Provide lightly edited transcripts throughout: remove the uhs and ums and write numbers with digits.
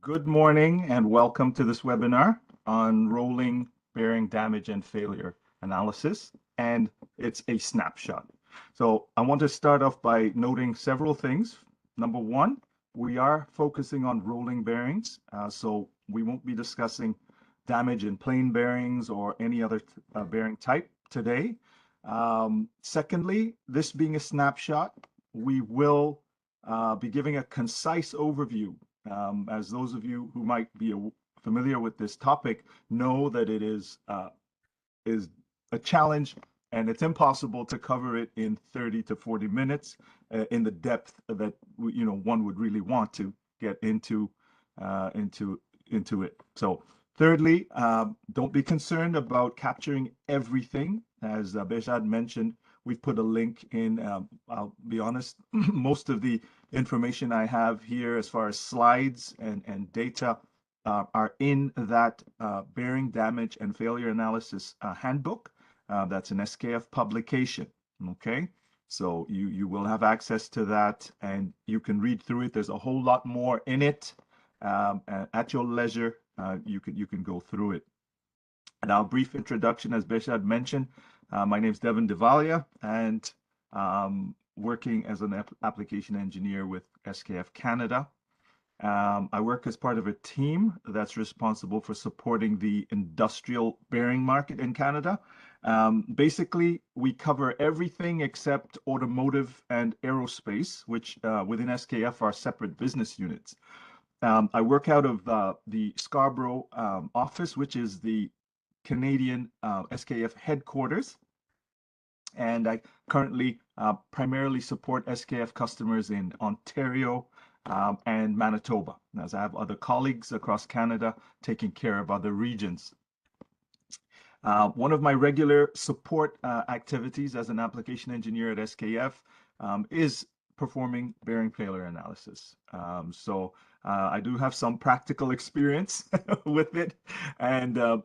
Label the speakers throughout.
Speaker 1: Good morning and welcome to this webinar on rolling bearing damage and failure analysis, and it's a snapshot. So I want to start off by noting several things. Number one, we are focusing on rolling bearings, so we won't be discussing damage in plain bearings or any other bearing type today. Secondly, this being a snapshot, we will be giving a concise overview, as those of you who might be familiar with this topic know that it is a challenge, and it's impossible to cover it in 30 to 40 minutes in the depth that one would really want to get into it. So thirdly, don't be concerned about capturing everything. As Behzad mentioned, we've put a link in. I'll be honest, most of the information I have here as far as slides and data are in that bearing damage and failure analysis handbook. That's an SKF publication. Okay, so you will have access to that, and you can read through it. There's a whole lot more in it. At your leisure, you can go through it. Now, a brief introduction, as Behzad mentioned, my name is Devin Devalia, and working as an application engineer with SKF Canada. I work as part of a team that's responsible for supporting the industrial bearing market in Canada. Basically, we cover everything except automotive and aerospace, which within SKF are separate business units. I work out of the Scarborough office, which is the Canadian SKF headquarters. And I currently primarily support SKF customers in Ontario and Manitoba, as I have other colleagues across Canada taking care of other regions. One of my regular support activities as an application engineer at SKF is performing bearing failure analysis. So I do have some practical experience with it, and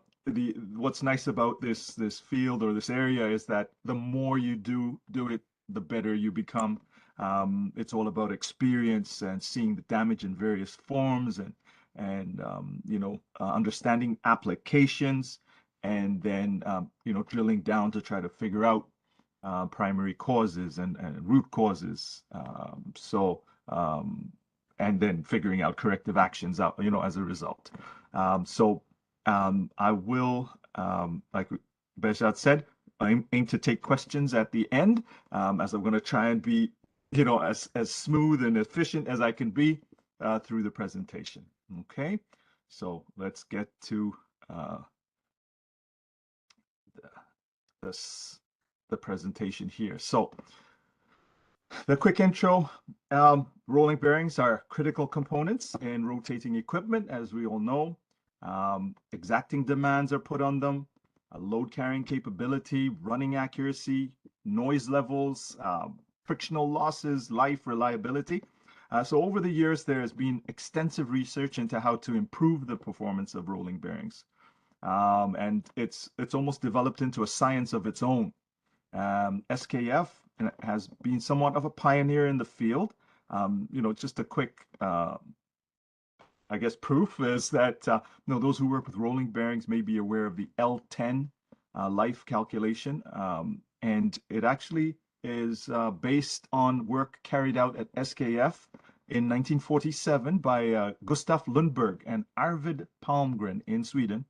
Speaker 1: what's nice about this field or this area is that the more you do it, the better you become. It's all about experience and seeing the damage in various forms, and understanding applications, and then drilling down to try to figure out primary causes and root causes. And then figuring out corrective actions out, as a result. I will, like Behzad said, I aim to take questions at the end, as I'm going to try and be, as smooth and efficient as I can be through the presentation. Okay, so let's get to the presentation here. So the quick intro, rolling bearings are critical components in rotating equipment, as we all know. Exacting demands are put on them, load carrying capability, running accuracy, noise levels, frictional losses, life, reliability. So over the years, there has been extensive research into how to improve the performance of rolling bearings. And it's almost developed into a science of its own. SKF has been somewhat of a pioneer in the field. Just a quick, I guess, proof is that those who work with rolling bearings may be aware of the L10 life calculation, and it actually is based on work carried out at SKF in 1947 by Gustaf Lundberg and Arvid Palmgren in Sweden.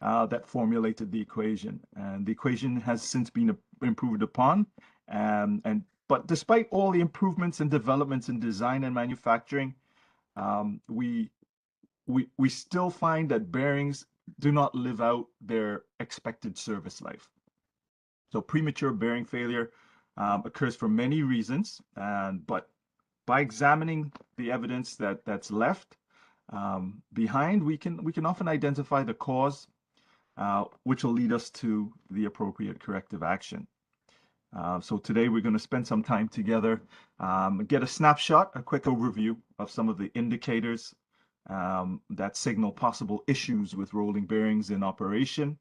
Speaker 1: That formulated the equation, and the equation has since been improved upon. But despite all the improvements and developments in design and manufacturing, we still find that bearings do not live out their expected service life. So premature bearing failure occurs for many reasons, but by examining the evidence that's left behind, we can often identify the cause, which will lead us to the appropriate corrective action. So today we're going to spend some time together, get a snapshot, a quick overview of some of the indicators that signal possible issues with rolling bearings in operation.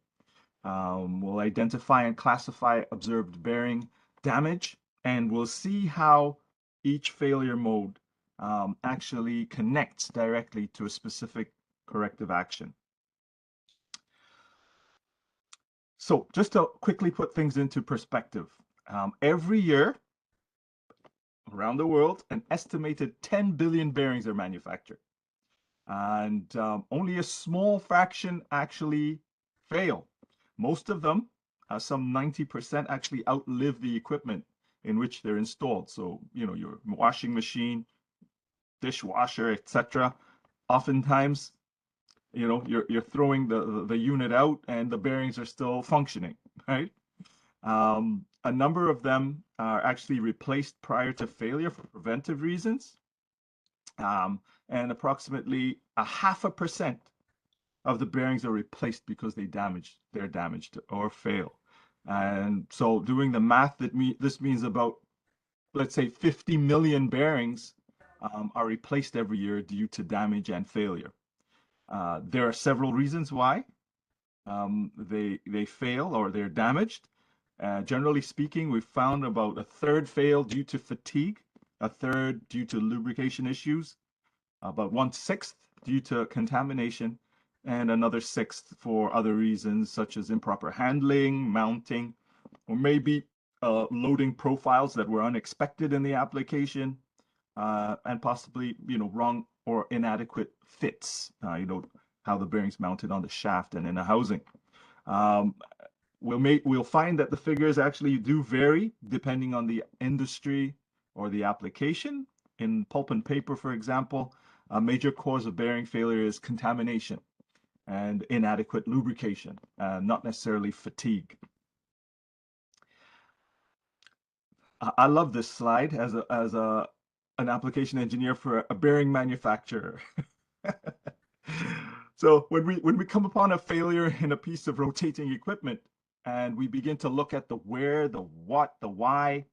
Speaker 1: We'll identify and classify observed bearing damage, and we'll see how each failure mode actually connects directly to a specific corrective action. So just to quickly put things into perspective, every year around the world, an estimated 10 billion bearings are manufactured. And only a small fraction actually fail. Most of them, some 90%, actually outlive the equipment in which they're installed. So, you know, your washing machine, dishwasher, etc. Oftentimes, you know, you're throwing the unit out and the bearings are still functioning, right? A number of them are actually replaced prior to failure for preventive reasons. And approximately 0.5% of the bearings are replaced because they're damaged or fail. And so doing the math, this means about, let's say, 50 million bearings are replaced every year due to damage and failure. There are several reasons why they fail or they're damaged. Generally speaking, we've found about a third fail due to fatigue, a third due to lubrication issues, about 1/6 due to contamination, and another sixth for other reasons such as improper handling, mounting, or maybe loading profiles that were unexpected in the application, and possibly, you know, wrong or inadequate fits, you know, how the bearings mounted on the shaft and in a housing. Um, we'll find that the figures actually do vary depending on the industry or the application. In pulp and paper, for example, a major cause of bearing failure is contamination and inadequate lubrication, not necessarily fatigue. I love this slide as an application engineer for a bearing manufacturer. So when we come upon a failure in a piece of rotating equipment and we begin to look at the where, the what, the why,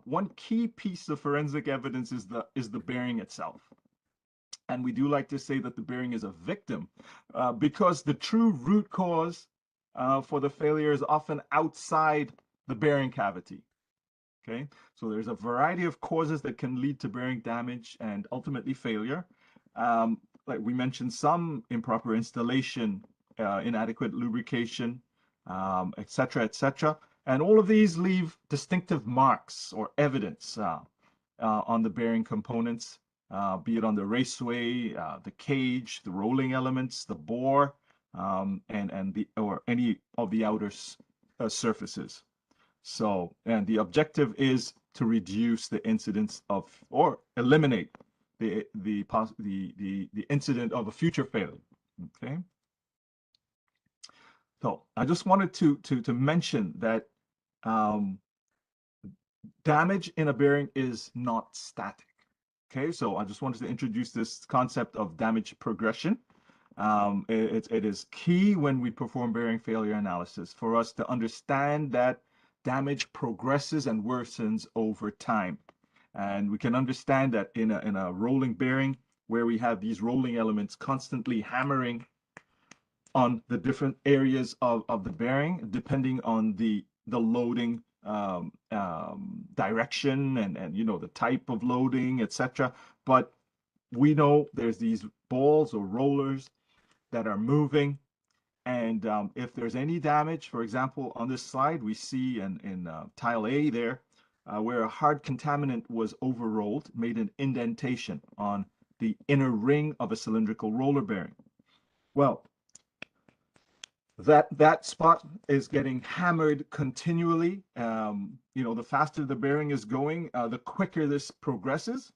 Speaker 1: one key piece of forensic evidence is the bearing itself. And we do like to say that the bearing is a victim because the true root cause for the failure is often outside the bearing cavity. Okay, so there's a variety of causes that can lead to bearing damage and ultimately failure. Like we mentioned, some improper installation, inadequate lubrication, etc., etc. And all of these leave distinctive marks or evidence on the bearing components, be it on the raceway, the cage, the rolling elements, the bore, or any of the outer surfaces. So, and the objective is to reduce the incidence of or eliminate the incident of a future failure. Okay. So I just wanted to mention that damage in a bearing is not static. Okay, so I just wanted to introduce this concept of damage progression. It is key when we perform bearing failure analysis for us to understand that damage progresses and worsens over time. And we can understand that in a rolling bearing where we have these rolling elements constantly hammering on the different areas of the bearing, depending on the loading direction and you know the type of loading, etc. But we know there's these balls or rollers that are moving, and if there's any damage, for example, on this slide, we see in tile A there, where a hard contaminant was overrolled, made an indentation on the inner ring of a cylindrical roller bearing. Well, that spot is getting hammered continually. You know, the faster the bearing is going, the quicker this progresses.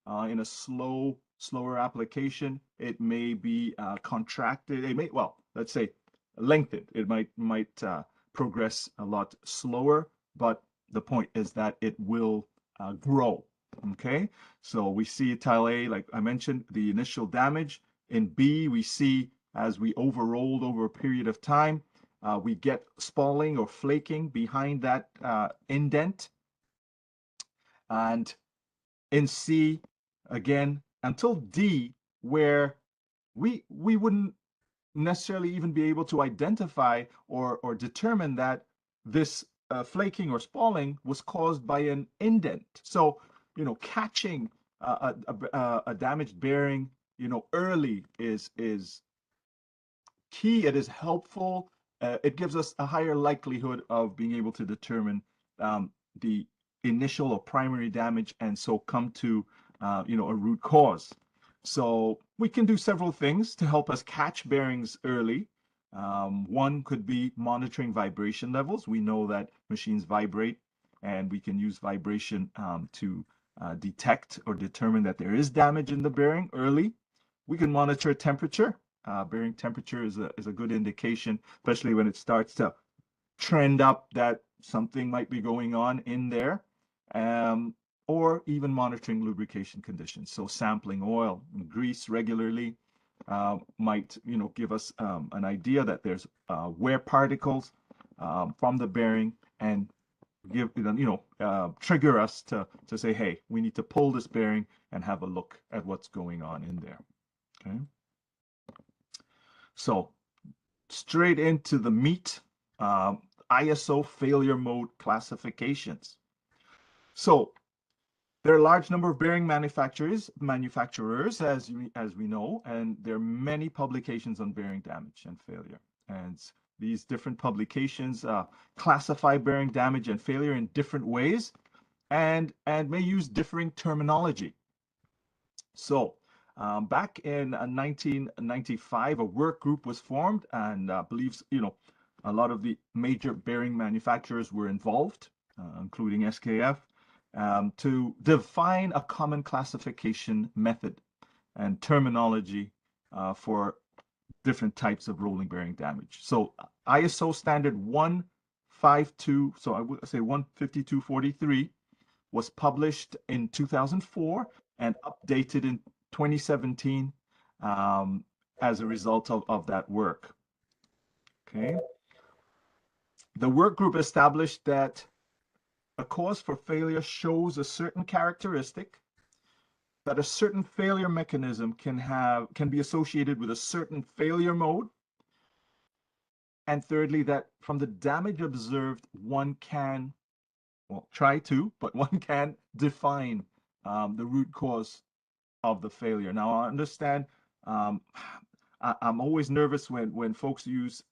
Speaker 1: In a slower application, it may be contracted. It may, well, let's say lengthened. It might progress a lot slower, but the point is that it will grow. Okay, so we see tile A, like I mentioned, the initial damage. In B, we see as we overrolled over a period of time, we get spalling or flaking behind that indent. And in C, again, until D, where we wouldn't necessarily even be able to identify or determine that this flaking or spalling was caused by an indent. So, you know, catching a damaged bearing, early is key. It is helpful. It gives us a higher likelihood of being able to determine the initial or primary damage, and so come to a root cause. So we can do several things to help us catch bearings early. One could be monitoring vibration levels. We know that machines vibrate, and we can use vibration to detect or determine that there is damage in the bearing early. We can monitor temperature. Bearing temperature is a good indication, especially when it starts to trend up, that something might be going on in there. Or even monitoring lubrication conditions. So sampling oil and grease regularly might, give us an idea that there's wear particles from the bearing, and trigger us to say, hey, we need to pull this bearing and have a look at what's going on in there. Okay. So straight into the meat, ISO failure mode classifications. So there are a large number of bearing manufacturers, as we know, and there are many publications on bearing damage and failure. And these different publications classify bearing damage and failure in different ways, and may use differing terminology. So back in 1995, a work group was formed, and believes, a lot of the major bearing manufacturers were involved, including SKF, to define a common classification method and terminology for different types of rolling bearing damage. So ISO standard 152, so I would say 15243, was published in 2004 and updated in 2017 as a result of that work. Okay. The work group established that a cause for failure shows a certain characteristic, that a certain failure mechanism can be associated with a certain failure mode, and thirdly, that from the damage observed, one can, well, try to, but one can define the root cause of the failure. Now, I understand, I'm always nervous when folks use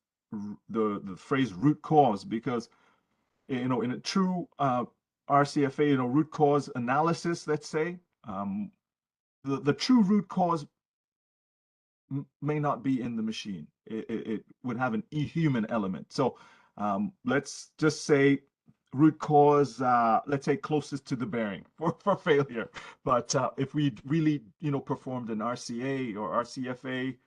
Speaker 1: the phrase root cause, because in a true RCFA, root cause analysis, let's say, the true root cause may not be in the machine. It would have an human element. So let's just say root cause, let's say closest to the bearing for failure. But if we really, performed an RCA or RCFA,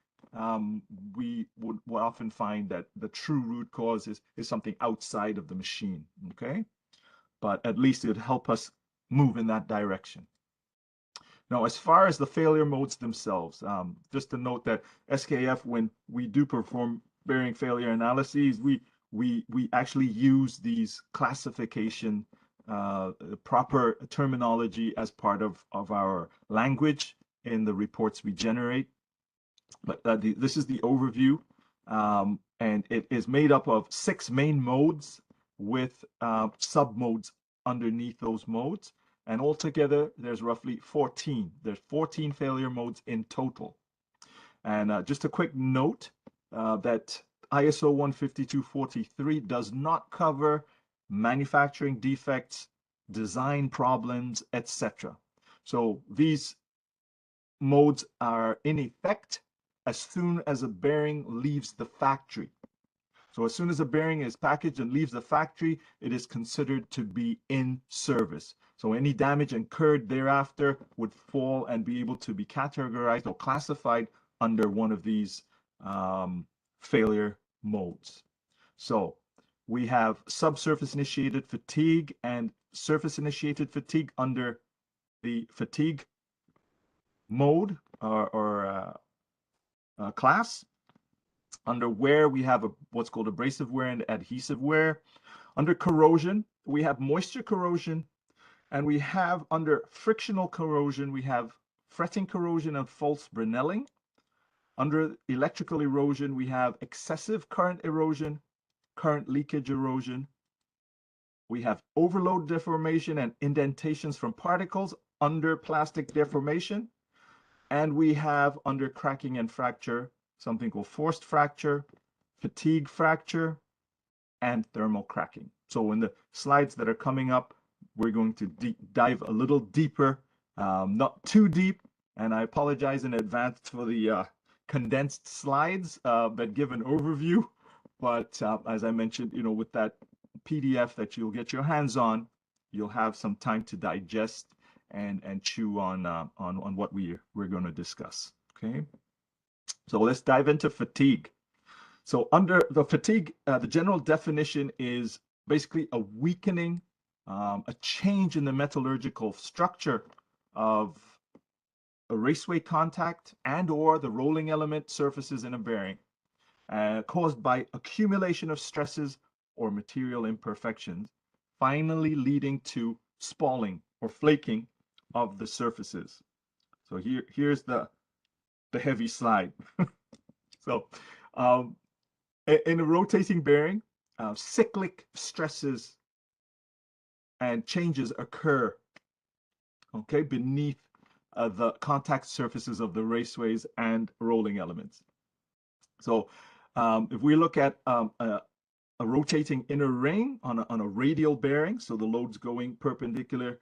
Speaker 1: we would often find that the true root cause is something outside of the machine. Okay, but at least it would help us move in that direction. Now, as far as the failure modes themselves, just to note that SKF, when we do perform bearing failure analyses, we actually use these classification, proper terminology as part of our language in the reports we generate. But this is the overview, and it is made up of 6 main modes with sub-modes underneath those modes. And altogether, there's roughly 14. There's 14 failure modes in total. And just a quick note that ISO 15243 does not cover manufacturing defects, design problems, etc. So these modes are in effect as soon as a bearing leaves the factory. So as soon as a bearing is packaged and leaves the factory, it is considered to be in service. So any damage incurred thereafter would fall and be able to be categorized or classified under one of these failure modes. So we have subsurface initiated fatigue and surface initiated fatigue under the fatigue mode or class. Under wear, we have what's called abrasive wear and adhesive wear. Under corrosion, we have moisture corrosion, and we have under frictional corrosion, we have fretting corrosion and false Brinelling. Under electrical erosion, we have excessive current erosion, current leakage erosion. We have overload deformation and indentations from particles under plastic deformation, and we have under cracking and fracture something called forced fracture, fatigue fracture, and thermal cracking. So in the slides that are coming up, we're going to dive a little deeper, not too deep, and I apologize in advance for the condensed slides that give an overview. But as I mentioned, with that PDF that you'll get your hands on, you'll have some time to digest and chew on what we're going to discuss. Okay, so let's dive into fatigue. So under the fatigue, the general definition is basically a weakening, a change in the metallurgical structure of a raceway contact and or the rolling element surfaces in a bearing, caused by accumulation of stresses or material imperfections, finally leading to spalling or flaking of the surfaces. So here's the heavy slide. So in a rotating bearing, cyclic stresses and changes occur, okay, beneath the contact surfaces of the raceways and rolling elements. So if we look at a rotating inner ring on a radial bearing, so the load's going perpendicular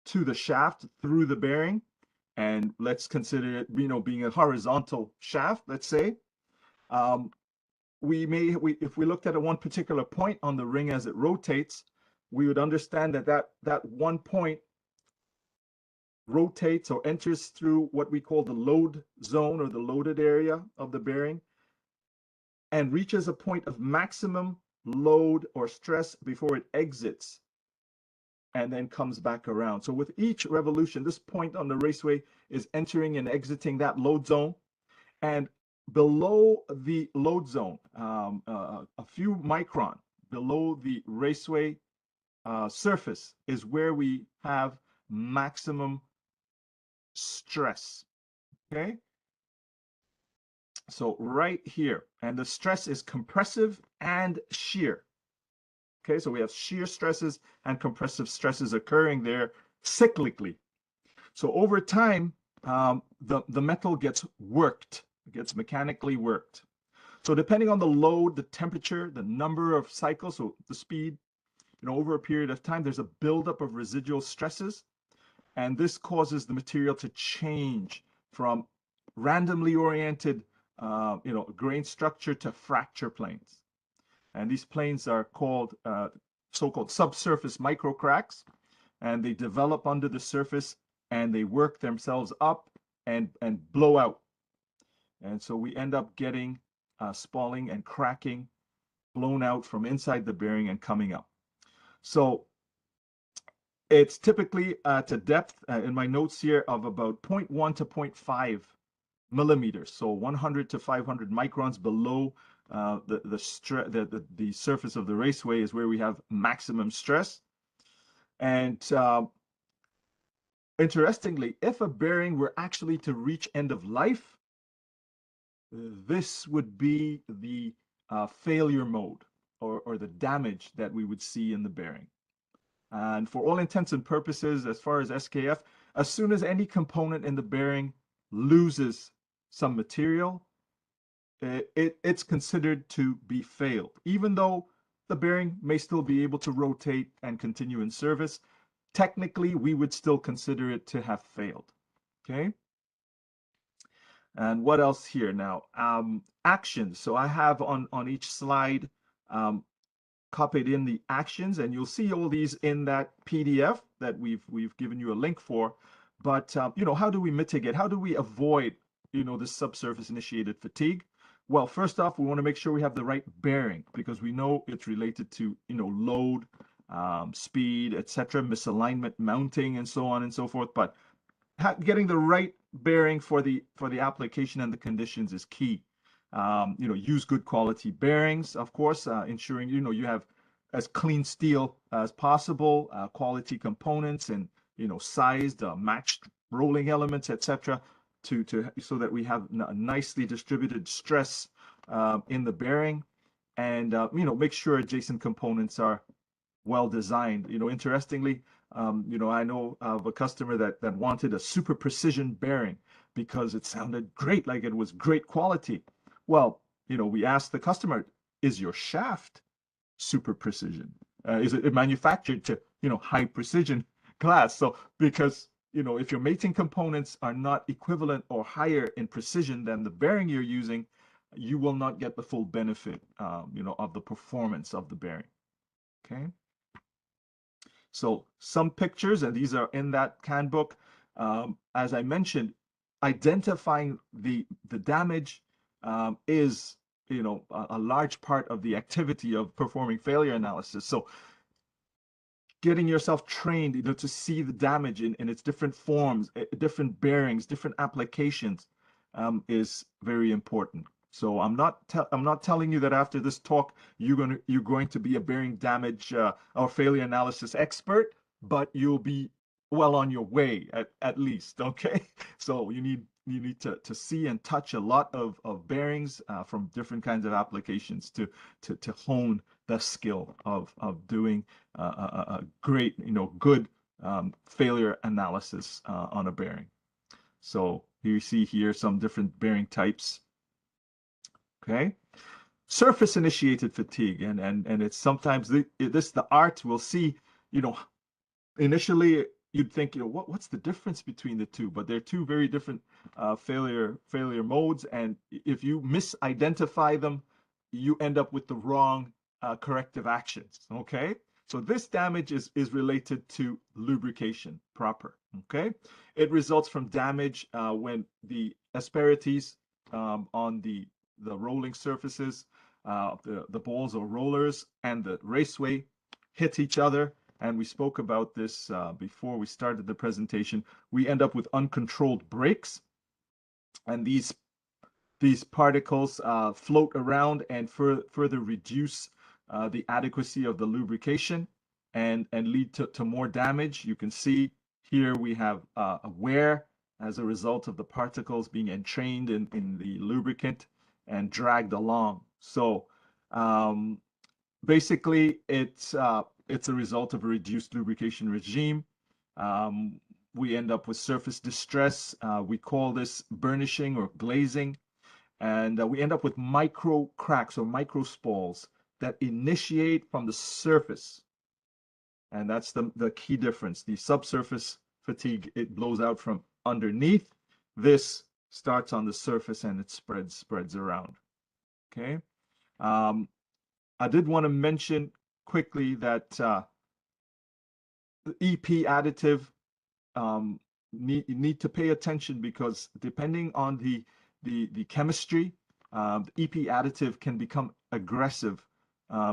Speaker 1: to the shaft through the bearing, and let's consider it, being a horizontal shaft, let's say. If we looked at one particular point on the ring as it rotates, we would understand that one point rotates or enters through what we call the load zone or the loaded area of the bearing and reaches a point of maximum load or stress before it exits and then comes back around. So with each revolution, this point on the raceway is entering and exiting that load zone. And below the load zone, a few micron below the raceway surface is where we have maximum stress, okay? So right here, and the stress is compressive and shear. Okay, so we have shear stresses and compressive stresses occurring there cyclically. So over time, the metal gets worked, it gets mechanically worked. So depending on the load, the temperature, the number of cycles, so the speed, over a period of time, there's a buildup of residual stresses, and this causes the material to change from randomly oriented, grain structure to fracture planes. And these planes are called so-called subsurface microcracks, and they develop under the surface and they work themselves up and blow out. And so we end up getting spalling and cracking blown out from inside the bearing and coming up. So it's typically at a depth in my notes here of about 0.1 to 0.5 millimeters, so 100 to 500 microns below the surface of the raceway is where we have maximum stress. And interestingly, if a bearing were actually to reach end of life, this would be the failure mode or the damage that we would see in the bearing. And for all intents and purposes, as far as SKF, as soon as any component in the bearing loses some material, it's considered to be failed. Even though the bearing may still be able to rotate and continue in service, technically we would still consider it to have failed. Okay. And what else here now? Actions. So I have on each slide copied in the actions, and you'll see all these in that PDF that we've given you a link for. But how do we mitigate? How do we avoid this subsurface initiated fatigue? Well, first off, we want to make sure we have the right bearing, because we know it's related to load, speed, etc., misalignment, mounting, and so on and so forth. But getting the right bearing for the application and the conditions is key. Use good quality bearings, of course, ensuring you have as clean steel as possible, quality components, and sized, matched rolling elements, etc., so that we have a nicely distributed stress in the bearing, and make sure adjacent components are well designed. Interestingly, I know of a customer that wanted a super precision bearing because it sounded great, like it was great quality. Well, we asked the customer, is your shaft super precision? Is it manufactured to, high precision class? So because, if your mating components are not equivalent or higher in precision than the bearing you're using, you will not get the full benefit, of the performance of the bearing. Okay. So some pictures, and these are in that CAN book. As I mentioned, identifying the damage is a large part of the activity of performing failure analysis. So getting yourself trained, to see the damage in its different forms, different bearings, different applications, is very important. So I'm not telling you that after this talk you're going to be a bearing damage or failure analysis expert, but you'll be well on your way at least. Okay, so you need to see and touch a lot of bearings from different kinds of applications to hone the skill of doing a great, good failure analysis on a bearing. So you see here some different bearing types. Okay, surface initiated fatigue, and it's sometimes the art will see, initially you'd think, what's the difference between the two? But they're two very different failure modes, and if you misidentify them, you end up with the wrong corrective actions. Okay, so this damage is related to lubrication proper. Okay, it results from damage when the asperities on the rolling surfaces, the balls or rollers and the raceway hit each other. And we spoke about this before we started the presentation. We end up with uncontrolled brakes, and these particles float around and further reduce the adequacy of the lubrication and lead to more damage. You can see here we have a wear as a result of the particles being entrained in the lubricant and dragged along. So basically, it's a result of a reduced lubrication regime. We end up with surface distress. We call this burnishing or glazing. And we end up with micro cracks or micro spalls that initiate from the surface. And that's the key difference. The subsurface fatigue, it blows out from underneath. This starts on the surface and it spreads around. Okay. I did want to mention quickly that the EP additive, need to pay attention, because depending on the chemistry, the EP additive can become aggressive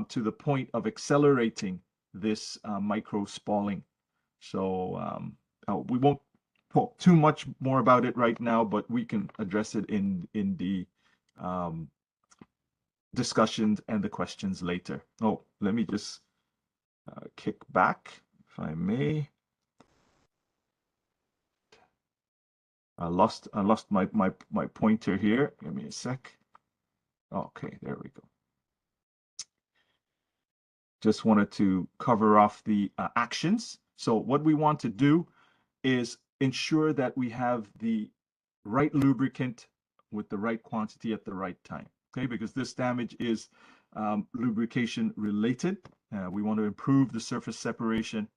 Speaker 1: to the point of accelerating this micro spalling. So we won't talk too much more about it right now, but we can address it in the discussions and the questions later. Oh, let me just kick back, if I may. I lost my pointer here. Give me a sec. Okay, there we go. Just wanted to cover off the actions. So what we want to do is ensure that we have the right lubricant with the right quantity at the right time. Okay, because this damage is lubrication related. We want to improve the surface separation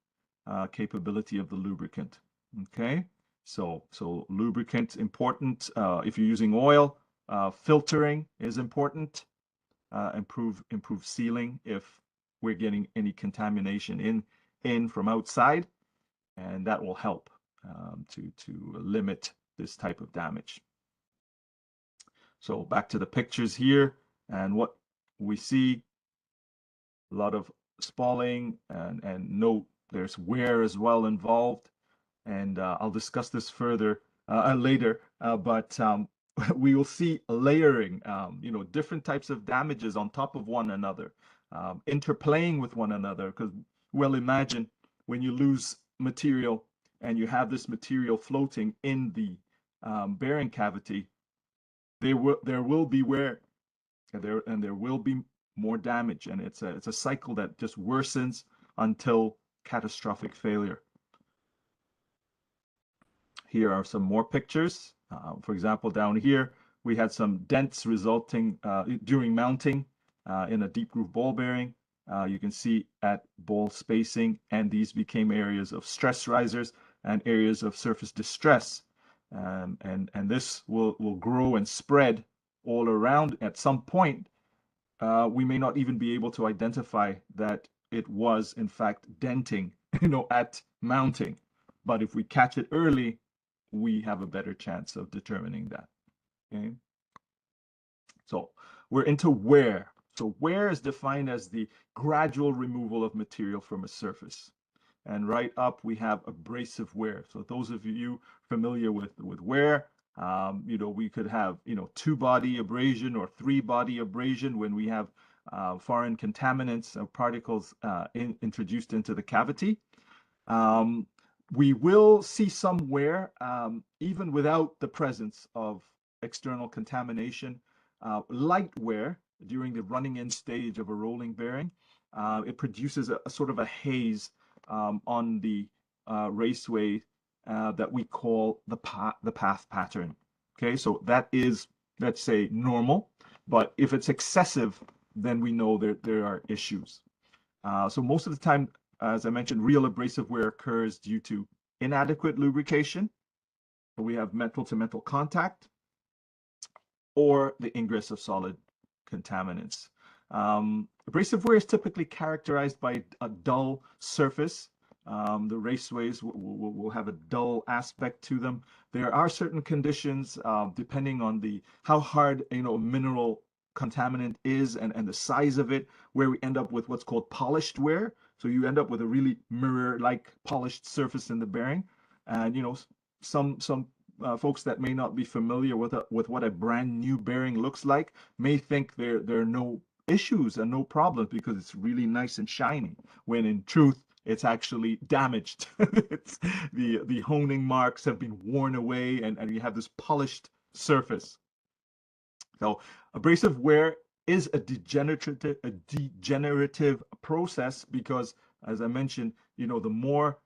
Speaker 1: capability of the lubricant. Okay, so lubricant important. If you're using oil, filtering is important. Improve sealing if we're getting any contamination in from outside, and that will help to limit this type of damage. So back to the pictures here, and what we see, a lot of spalling, and note there's wear as well involved, and I'll discuss this further later, but we will see layering, different types of damages on top of one another, interplaying with one another, because, well, imagine when you lose material and you have this material floating in the bearing cavity, there will be wear, and there will be more damage, and it's a cycle that just worsens until catastrophic failure. Here are some more pictures. For example, down here, we had some dents resulting during mounting in a deep groove ball bearing. You can see at ball spacing, and these became areas of stress risers and areas of surface distress. And this will grow and spread all around. At some point, we may not even be able to identify that it was in fact denting, at mounting. But if we catch it early, we have a better chance of determining that. Okay. So we're into wear. So wear is defined as the gradual removal of material from a surface. And right up, we have abrasive wear. So those of you familiar with wear, we could have, 2-body abrasion or 3-body abrasion when we have foreign contaminants or particles introduced into the cavity. We will see some wear even without the presence of external contamination. Light wear during the running in stage of a rolling bearing, it produces a sort of a haze on the raceway that we call the path pattern. Okay, so that is, let's say, normal, but if it's excessive, then we know there are issues. So most of the time, as I mentioned, real abrasive wear occurs due to inadequate lubrication. We have metal-to-metal contact, or the ingress of solid contaminants. Abrasive wear is typically characterized by a dull surface. The raceways will have a dull aspect to them. There are certain conditions, depending on how hard a mineral contaminant is and the size of it, where we end up with what's called polished wear. So you end up with a really mirror-like polished surface in the bearing. And some folks that may not be familiar with what a brand new bearing looks like may think there are no issues and no problems because it's really nice and shiny, when in truth it's actually damaged. It's the honing marks have been worn away, and you have this polished surface. So abrasive wear is a degenerative process because, as I mentioned, the more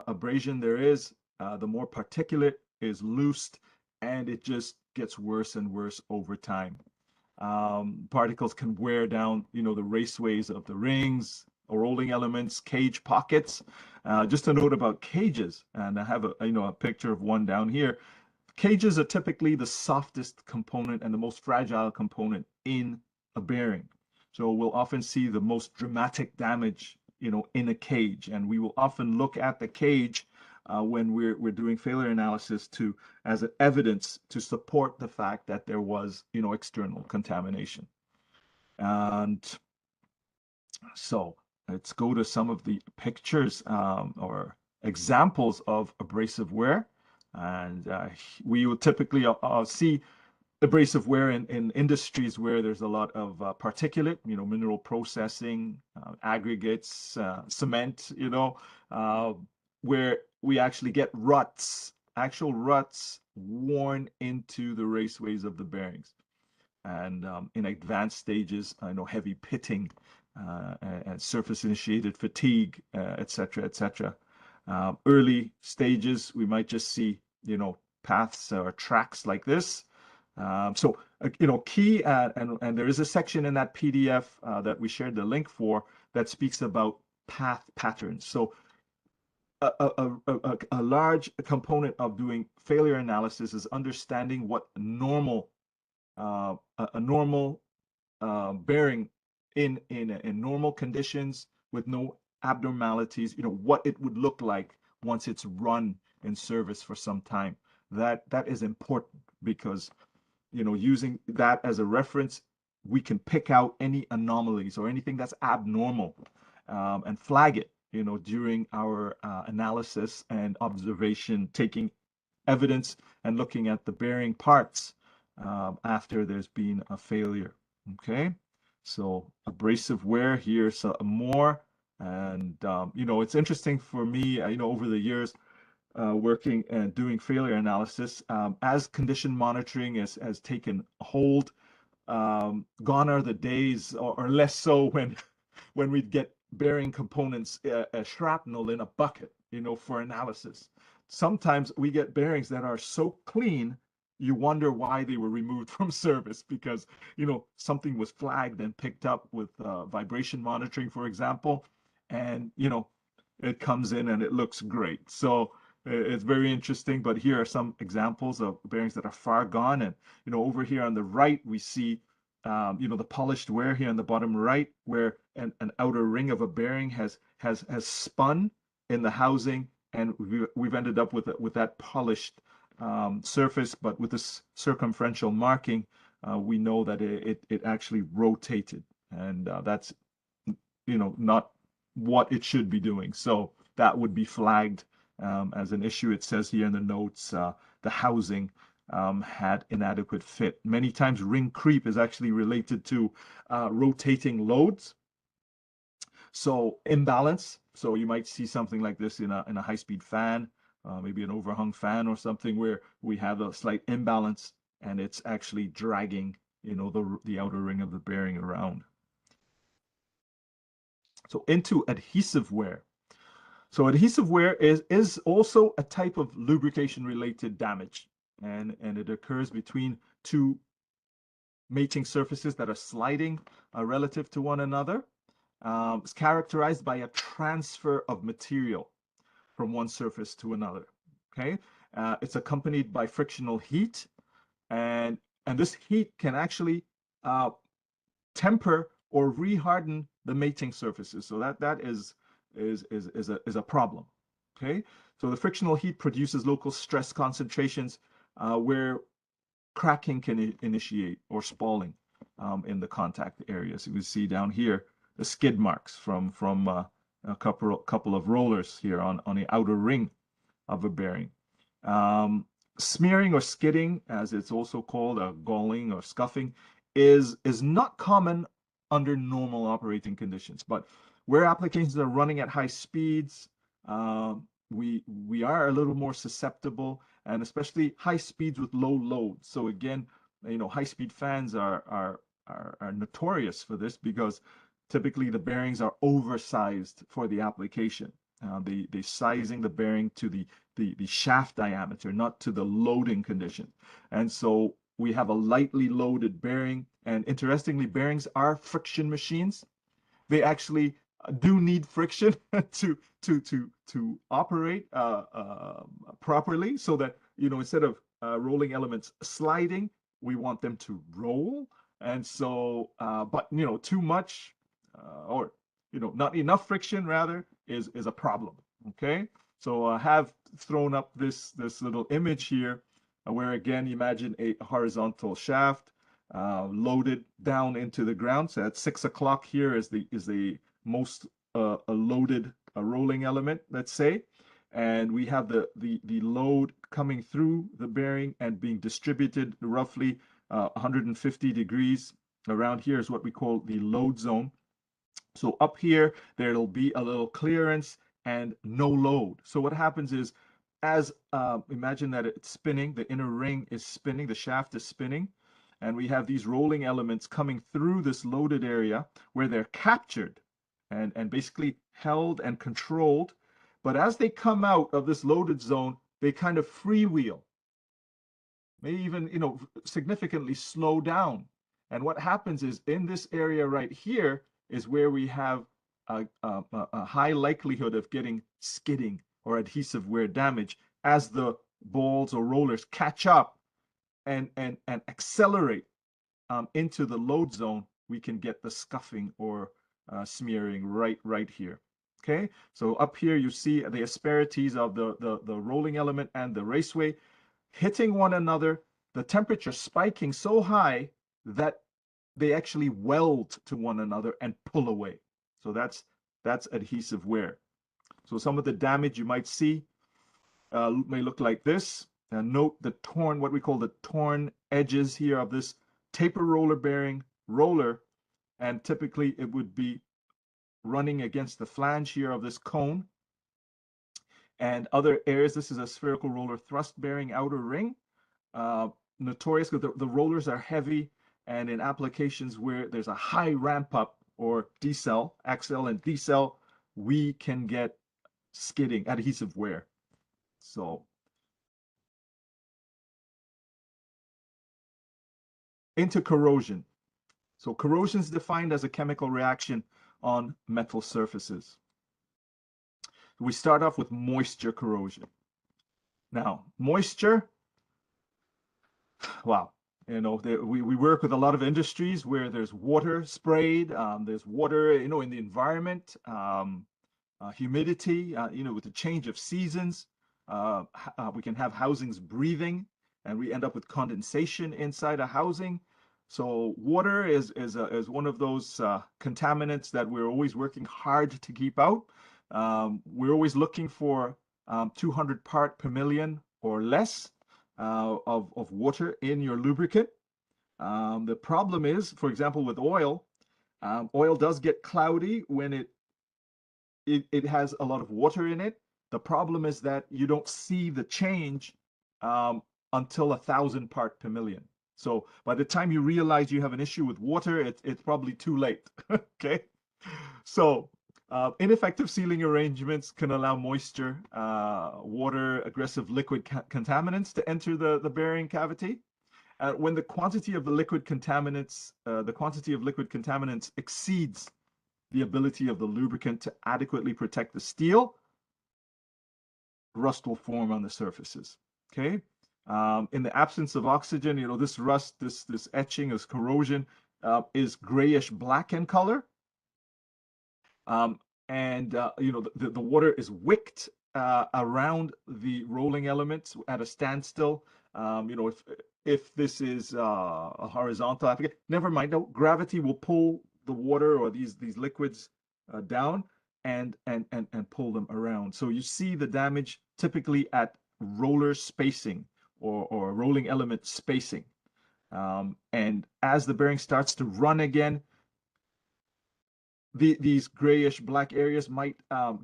Speaker 1: abrasion there is, the more particulate is loosed, and it just gets worse and worse over time. Particles can wear down, the raceways of the rings, rolling elements, cage pockets. Just a note about cages, and I have a picture of one down here. Cages are typically the softest component and the most fragile component in a bearing. So we'll often see the most dramatic damage, in a cage, and we will often look at the cage when we're doing failure analysis as evidence to support the fact that there was, external contamination. And so let's go to some of the pictures or examples of abrasive wear. And we will typically see abrasive wear in industries where there's a lot of particulate, mineral processing, aggregates, cement, where we actually get actual ruts worn into the raceways of the bearings. And in advanced stages, I know heavy pitting and surface-initiated fatigue, et cetera, et cetera. Early stages, we might just see, paths or tracks like this. Key, and there is a section in that PDF that we shared the link for that speaks about path patterns. So a large component of doing failure analysis is understanding what a normal bearing in normal conditions with no abnormalities, what it would look like once it's run in service for some time. That is important because, using that as a reference, we can pick out any anomalies or anything that's abnormal and flag it, during our analysis and observation, taking evidence and looking at the bearing parts after there's been a failure. Okay, so abrasive wear here, so more. And it's interesting for me, over the years working and doing failure analysis, as condition monitoring has taken hold, gone are the days, or less so, when we'd get bearing components, shrapnel in a bucket, for analysis. sometimes we get bearings that are so clean, you wonder why they were removed from service because, something was flagged and picked up with vibration monitoring, for example, and, it comes in and it looks great. So it's very interesting, but here are some examples of bearings that are far gone. And, over here on the right, we see, the polished wear here on the bottom right, where an outer ring of a bearing has spun in the housing, and we've ended up with that polished surface, but with this circumferential marking, we know that it actually rotated, and that's not what it should be doing. So that would be flagged as an issue. It says here in the notes, the housing had inadequate fit. Many times ring creep is actually related to rotating loads. So imbalance. So you might see something like this in a high-speed fan, maybe an overhung fan or something where we have a slight imbalance and it's actually dragging, the outer ring of the bearing around. So into adhesive wear. So adhesive wear is also a type of lubrication-related damage, and it occurs between two mating surfaces that are sliding relative to one another. It's characterized by a transfer of material from one surface to another. Okay, it's accompanied by frictional heat, and this heat can actually temper or reharden the mating surfaces. So that is a problem. Okay, so the frictional heat produces local stress concentrations where cracking can initiate or spalling in the contact areas. You can see down here the skid marks from a couple of rollers here on the outer ring of a bearing. Smearing or skidding, as it's also called, galling or scuffing, is not common under normal operating conditions. But where applications are running at high speeds, we are a little more susceptible, and especially high speeds with low loads. So again, high-speed fans are notorious for this because typically the bearings are oversized for the application. They sizing the bearing to the shaft diameter, not to the loading condition. And so we have a lightly loaded bearing. And interestingly, bearings are friction machines. They actually do need friction to operate properly, so that instead of rolling elements sliding, we want them to roll. And so, but too much or not enough friction rather is a problem. Okay, so I have thrown up this little image here, where again, imagine a horizontal shaft loaded down into the ground. So at 6 o'clock here is the most loaded rolling element, let's say, and we have the load coming through the bearing and being distributed roughly 150 degrees. Around here is what we call the load zone. So up here, there'll be a little clearance and no load. So what happens is, as imagine that it's spinning, the inner ring is spinning, the shaft is spinning, and we have these rolling elements coming through this loaded area where they're captured and basically held and controlled. But as they come out of this loaded zone, they kind of freewheel, maybe even, significantly slow down. And what happens is, in this area right here is where we have a high likelihood of getting skidding or adhesive wear damage as the balls or rollers catch up and accelerate into the load zone. We can get the scuffing or smearing right here. Okay, so up here you see the asperities of the rolling element and the raceway hitting one another, the temperature spiking so high that they actually weld to one another and pull away. So that's adhesive wear. So some of the damage you might see may look like this. Note the torn, what we call the torn edges here of this taper roller bearing roller, and typically it would be running against the flange here of this cone. And other areas, this is a spherical roller thrust bearing outer ring. Notorious because the rollers are heavy, and in applications where there's a high ramp up or decel, accel and decel, we can get skidding, adhesive wear. So into corrosion. So corrosion is defined as a chemical reaction on metal surfaces. We start off with moisture corrosion. Now, moisture, wow, we work with a lot of industries where there's water sprayed, there's water, in the environment, humidity, with the change of seasons, we can have housings breathing, and we end up with condensation inside a housing. So water is one of those contaminants that we're always working hard to keep out. We're always looking for 200 part per million or less of water in your lubricant. The problem is, for example, with oil, oil does get cloudy when it has a lot of water in it. The problem is that you don't see the change until 1,000 part per million. So by the time you realize you have an issue with water, it's probably too late. Okay. So ineffective sealing arrangements can allow moisture, water, aggressive liquid contaminants to enter the bearing cavity. When the quantity of liquid contaminants exceeds the ability of the lubricant to adequately protect the steel, rust will form on the surfaces. Okay. In the absence of oxygen, this rust, this etching, this corrosion is grayish black in color. And the water is wicked around the rolling elements at a standstill. If this is a horizontal application, never mind. No, gravity will pull the water or these liquids down and pull them around. So you see the damage typically at roller spacing or rolling element spacing. And as the bearing starts to run again, these grayish black areas might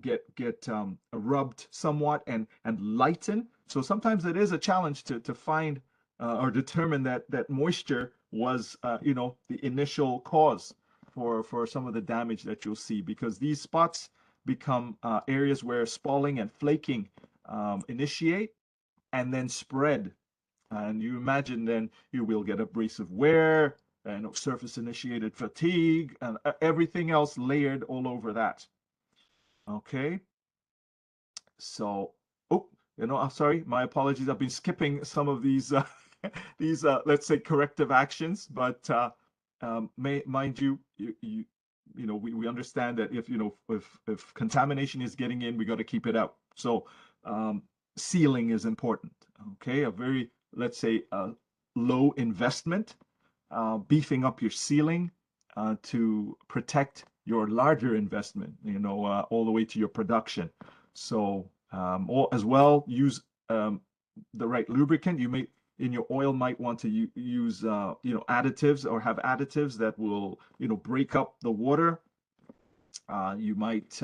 Speaker 1: get rubbed somewhat and lighten. So sometimes it is a challenge to find or determine that moisture was the initial cause for some of the damage that you'll see, because these spots become areas where spalling and flaking initiate and then spread. And you imagine then you will get abrasive wear and surface initiated fatigue and everything else layered all over that. Okay. So, I'm sorry, my apologies. I've been skipping some of these let's say corrective actions, but mind you, we understand that if contamination is getting in, we got to keep it out. So sealing is important. Okay, a very, let's say, low investment, beefing up your sealing to protect your larger investment, all the way to your production. So as well, use the right lubricant. You may, in your oil, might want to use additives, or have additives that will break up the water. You might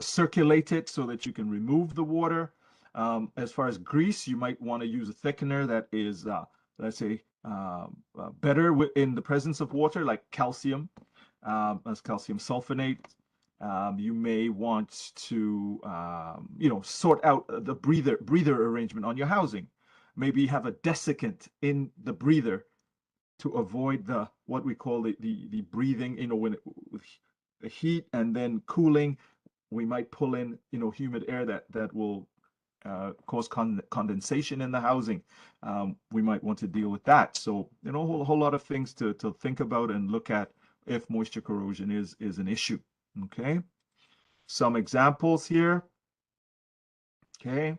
Speaker 1: circulate it so that you can remove the water. As far as grease, you might want to use a thickener that is, let's say, better in the presence of water, like calcium, as calcium sulfonate. You may want to, sort out the breather arrangement on your housing. Maybe have a desiccant in the breather to avoid what we call the breathing. When with the heat and then cooling, we might pull in humid air that will cause condensation in the housing. We might want to deal with that. So a whole lot of things to think about and look at if moisture corrosion is an issue. Okay, some examples here. Okay,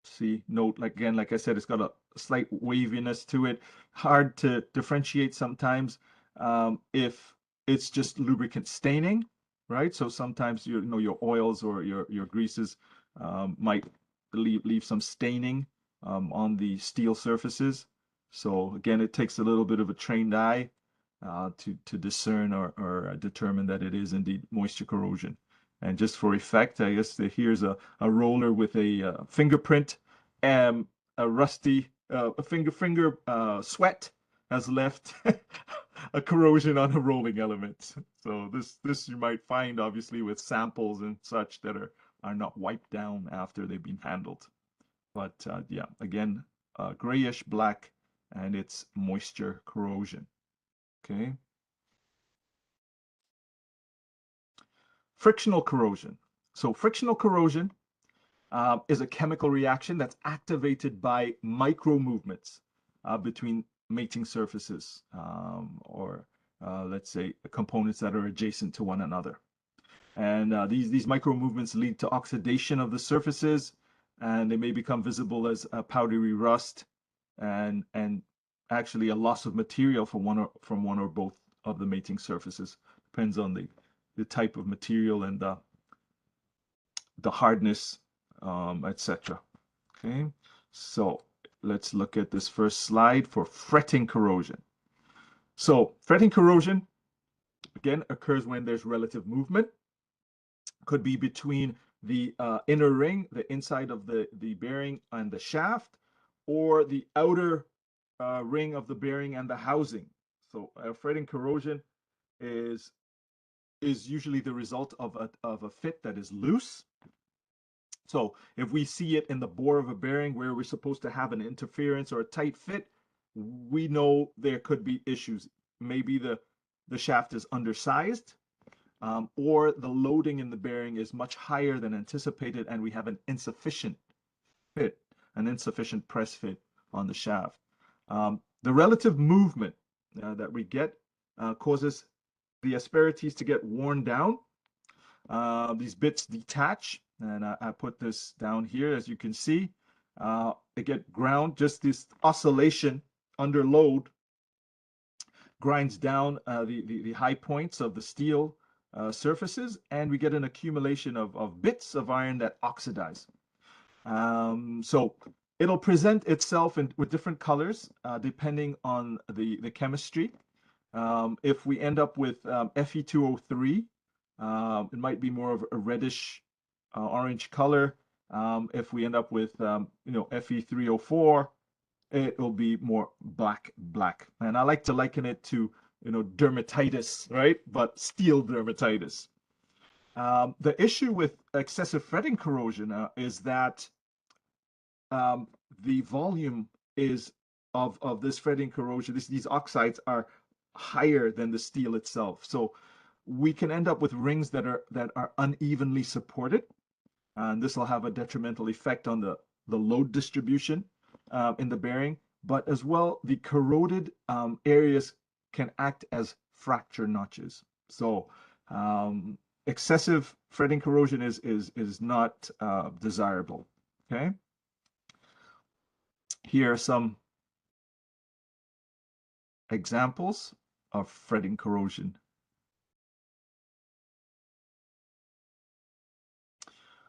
Speaker 1: see, note, again, like I said, it's got a slight waviness to it. Hard to differentiate sometimes if it's just lubricant staining, right? So sometimes your oils or your greases might leave some staining on the steel surfaces. So again, it takes a little bit of a trained eye to discern or determine that it is indeed moisture corrosion. And just for effect, I guess here's a roller with a fingerprint, and a rusty finger sweat has left a corrosion on a rolling element. So this you might find obviously with samples and such that are not wiped down after they've been handled. But yeah, again, grayish black and it's moisture corrosion. Okay. Frictional corrosion. So frictional corrosion is a chemical reaction that's activated by micro movements between mating surfaces, or let's say components that are adjacent to one another. And these micro movements lead to oxidation of the surfaces, and they may become visible as a powdery rust and actually a loss of material from one or both of the mating surfaces. Depends on the type of material and the hardness, etc. Okay, so let's look at this first slide for fretting corrosion. So fretting corrosion, again, occurs when there's relative movement. Could be between the inner ring, the inside of the bearing and the shaft, or the outer ring of the bearing and the housing. So fretting corrosion is usually the result of a fit that is loose. So if we see it in the bore of a bearing where we're supposed to have an interference or a tight fit, we know there could be issues. Maybe the shaft is undersized, or the loading in the bearing is much higher than anticipated, and we have an insufficient fit, an insufficient press fit on the shaft. The relative movement that we get causes the asperities to get worn down. These bits detach, and I put this down here, as you can see. They get ground, just this oscillation under load grinds down the high points of the steel surfaces, and we get an accumulation of bits of iron that oxidize. So it'll present itself with different colors depending on the chemistry. If we end up with Fe2O3, it might be more of a reddish orange color. If we end up with Fe3O4, it will be more black. And I like to liken it to dermatitis, right? But steel dermatitis. The issue with excessive fretting corrosion is that the volume is of this fretting corrosion. These oxides are higher than the steel itself, so we can end up with rings that are unevenly supported, and this will have a detrimental effect on the load distribution in the bearing. But as well, the corroded areas can act as fracture notches. So excessive fretting corrosion is not desirable. Okay. Here are some examples of fretting corrosion.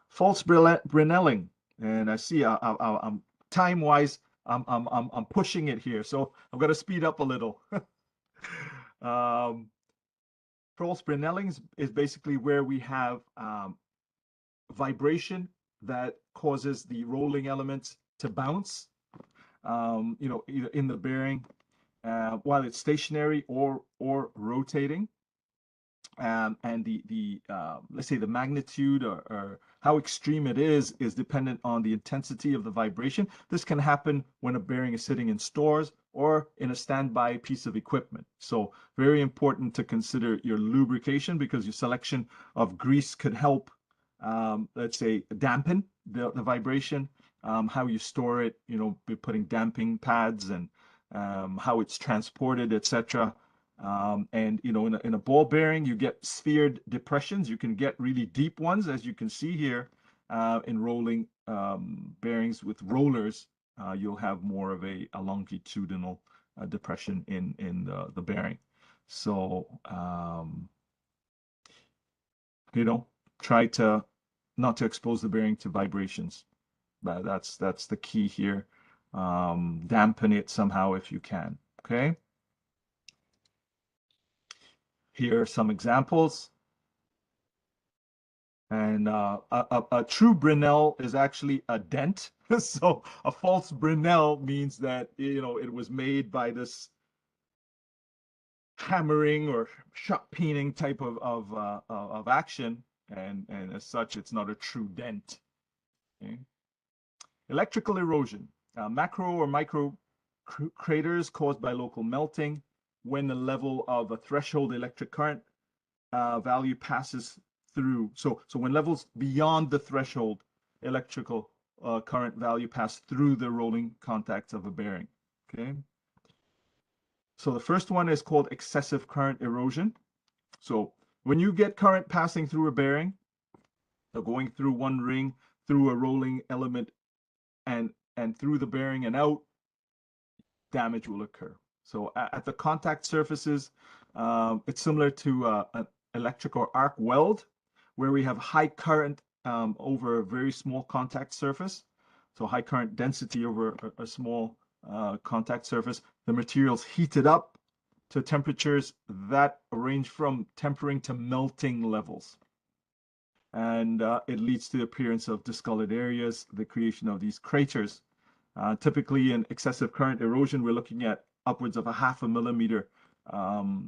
Speaker 1: False Brinelling, and I see I'm time-wise, I'm pushing it here, so I'm going to speed up a little. False Brinelling is basically where we have vibration that causes the rolling elements to bounce, either in the bearing while it's stationary or rotating. And the let's say the magnitude or how extreme it is dependent on the intensity of the vibration. This can happen when a bearing is sitting in stores or in a standby piece of equipment. So very important to consider your lubrication, because your selection of grease could help, let's say, dampen the vibration. How you store it, by putting damping pads, and how it's transported, etc. And in a ball bearing, you get sphered depressions. You can get really deep ones, as you can see here. In rolling bearings with rollers, you'll have more of a longitudinal depression in the bearing. So try to not to expose the bearing to vibrations. That's the key here. Dampen it somehow if you can. Okay. Here are some examples. And a true Brinell is actually a dent. So a false Brinell means that it was made by this hammering or shot peening type of action, and as such, it's not a true dent. Okay. Electrical erosion, macro or micro craters caused by local melting when the level of a threshold electric current value passes through. So when levels beyond the threshold electrical current value pass through the rolling contacts of a bearing. Okay. So the first one is called excessive current erosion. So when you get current passing through a bearing, so going through one ring, through a rolling element, and through the bearing and out, damage will occur. So at the contact surfaces, it's similar to an electric or arc weld, where we have high current over a very small contact surface. So high current density over a small contact surface. The material's heated up to temperatures that range from tempering to melting levels. And it leads to the appearance of discolored areas, the creation of these craters. Typically in excessive current erosion, we're looking at upwards of a 0.5 millimeter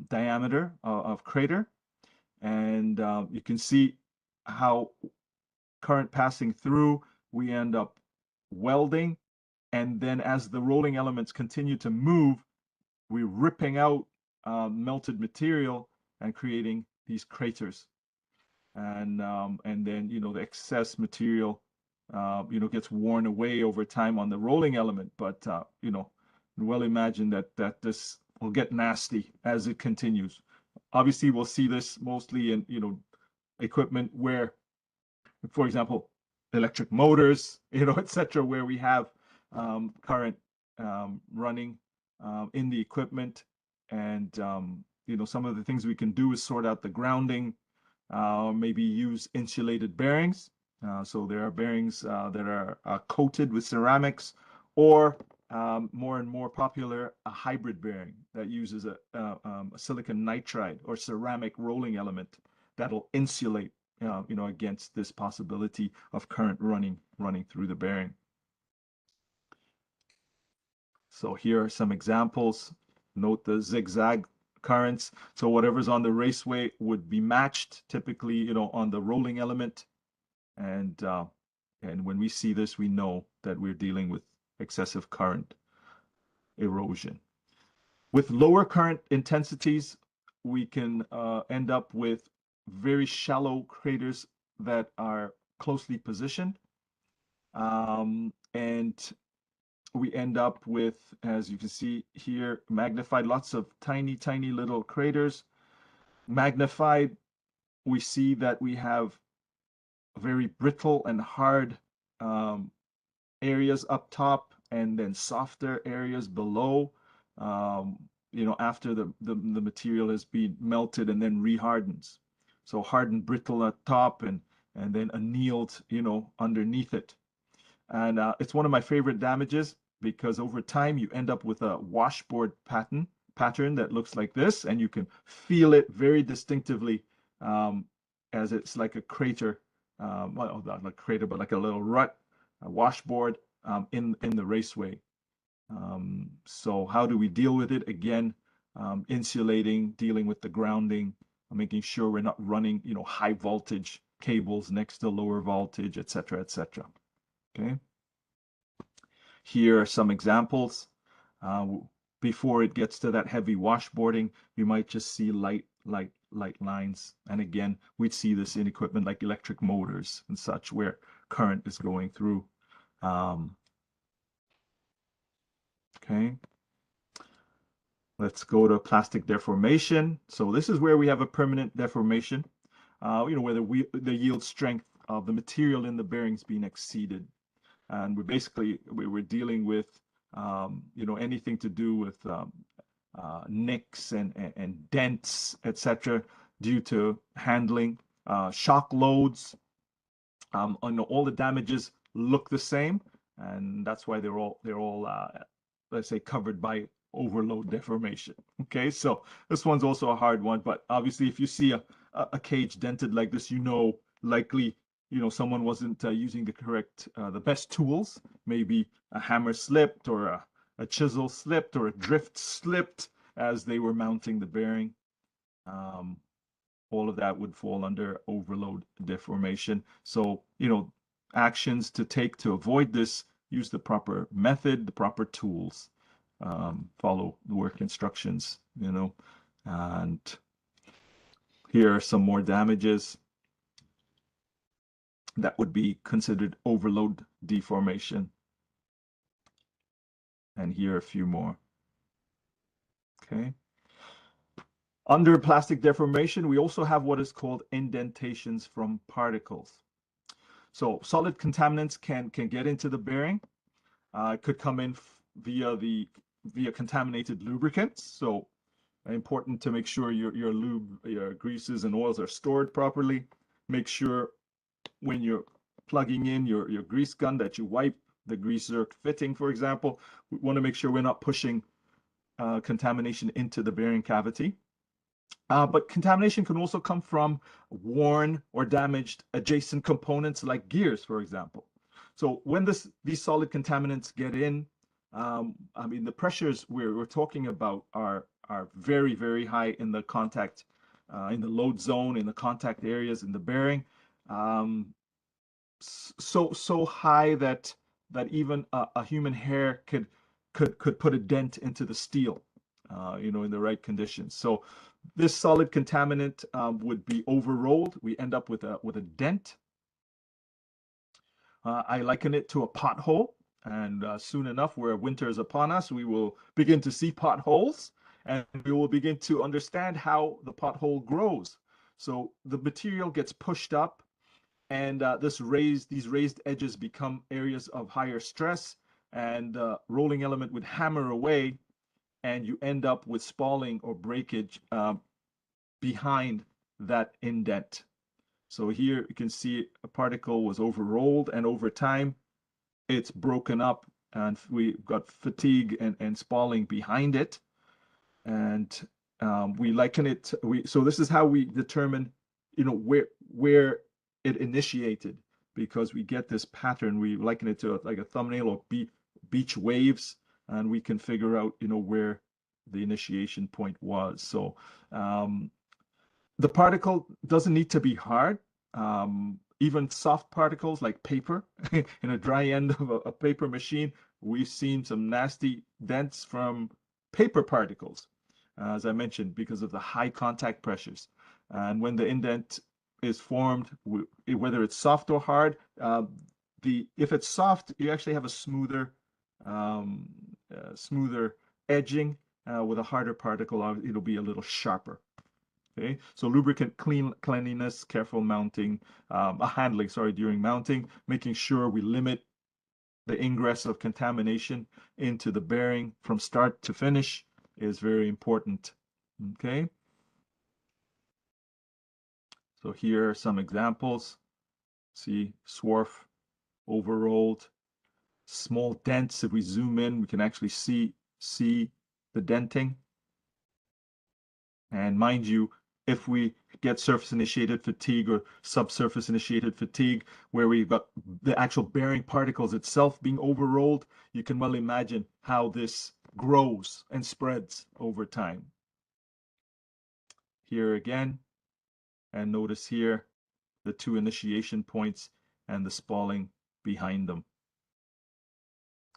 Speaker 1: diameter of crater. And you can see how current passing through, we end up welding. And then as the rolling elements continue to move, we're ripping out melted material and creating these craters. And then, the excess material gets worn away over time on the rolling element. But, well imagine that this will get nasty as it continues. Obviously, we'll see this mostly in, equipment where, for example, electric motors, etc., where we have current running in the equipment. And, some of the things we can do is sort out the grounding, maybe use insulated bearings. So there are bearings that are coated with ceramics, or more and more popular, a hybrid bearing that uses a silicon nitride or ceramic rolling element that'll insulate, against this possibility of current running through the bearing. So here are some examples. Note the zigzag currents. So whatever's on the raceway would be matched typically, on the rolling element. And when we see this, we know that we're dealing with excessive current erosion. With lower current intensities, we can end up with very shallow craters that are closely positioned. And we end up with, as you can see here, magnified, lots of tiny, tiny little craters. Magnified, we see that we have very brittle and hard areas up top, and then softer areas below, after the material has been melted and then rehardens. So hardened, brittle at top, and then annealed, underneath it. And it's one of my favorite damages, because over time you end up with a washboard pattern that looks like this, and you can feel it very distinctively as it's like a crater, well, not a crater, but like a little rut, a washboard in the raceway. So how do we deal with it? Again, insulating, dealing with the grounding, making sure we're not running, high voltage cables next to lower voltage, etc., etc. Okay. Here are some examples. Before it gets to that heavy washboarding, you might just see light lines. And again, we'd see this in equipment like electric motors and such, where current is going through. Okay. Let's go to plastic deformation. So this is where we have a permanent deformation, where the yield strength of the material in the bearings being exceeded. And we're dealing with, anything to do with nicks and dents, etc., due to handling, shock loads. All the damages look the same, and that's why they're all let's say, covered by overload deformation. Okay, so this one's also a hard one, but obviously if you see a cage dented like this, likely someone wasn't using the best tools. Maybe a hammer slipped, or a chisel slipped, or a drift slipped as they were mounting the bearing. All of that would fall under overload deformation. So actions to take to avoid this: use the proper method, the proper tools. follow the work instructions, you know. And here are some more damages that would be considered overload deformation. And here are a few more. Okay. Under plastic deformation, we also have what is called indentations from particles. So solid contaminants can get into the bearing. It could come in via contaminated lubricants. So important to make sure your lube, your greases and oils are stored properly. Make sure when you're plugging in your grease gun that you wipe the grease zerk fitting, for example. We want to make sure we're not pushing contamination into the bearing cavity. But contamination can also come from worn or damaged adjacent components like gears, for example. So when these solid contaminants get in, I mean, the pressures we're talking about are very, very high in the contact, in the load zone, in the contact areas, in the bearing. So high that even a human hair could put a dent into the steel, you know, in the right conditions. So this solid contaminant would be overrolled. We end up with a dent. I liken it to a pothole, and soon enough, where winter is upon us, we will begin to see potholes, and we will begin to understand how the pothole grows. So the material gets pushed up, and these raised edges become areas of higher stress, and rolling element would hammer away, and you end up with spalling or breakage behind that indent. So here you can see a particle was overrolled, and over time it's broken up, and we got fatigue and spalling behind it. And we liken it, so this is how we determine, you know, where it initiated, because we get this pattern. We liken it to like a thumbnail or beach waves, and we can figure out, you know, where the initiation point was. So the particle doesn't need to be hard. Even soft particles like paper in a dry end of a paper machine, we've seen some nasty dents from paper particles, as I mentioned, because of the high contact pressures. And when the indent is formed, whether it's soft or hard, if it's soft, you actually have a smoother edging. With a harder particle, it'll be a little sharper. Okay, so lubricant cleanliness, careful mounting, handling, sorry, during mounting, making sure we limit the ingress of contamination into the bearing from start to finish is very important. Okay, so here are some examples. See, swarf overrolled, small dents. If we zoom in, we can actually see the denting. And mind you, if we get surface initiated fatigue or subsurface initiated fatigue, where we've got the actual bearing particles itself being overrolled, you can well imagine how this grows and spreads over time. Here again, and notice here the two initiation points and the spalling behind them.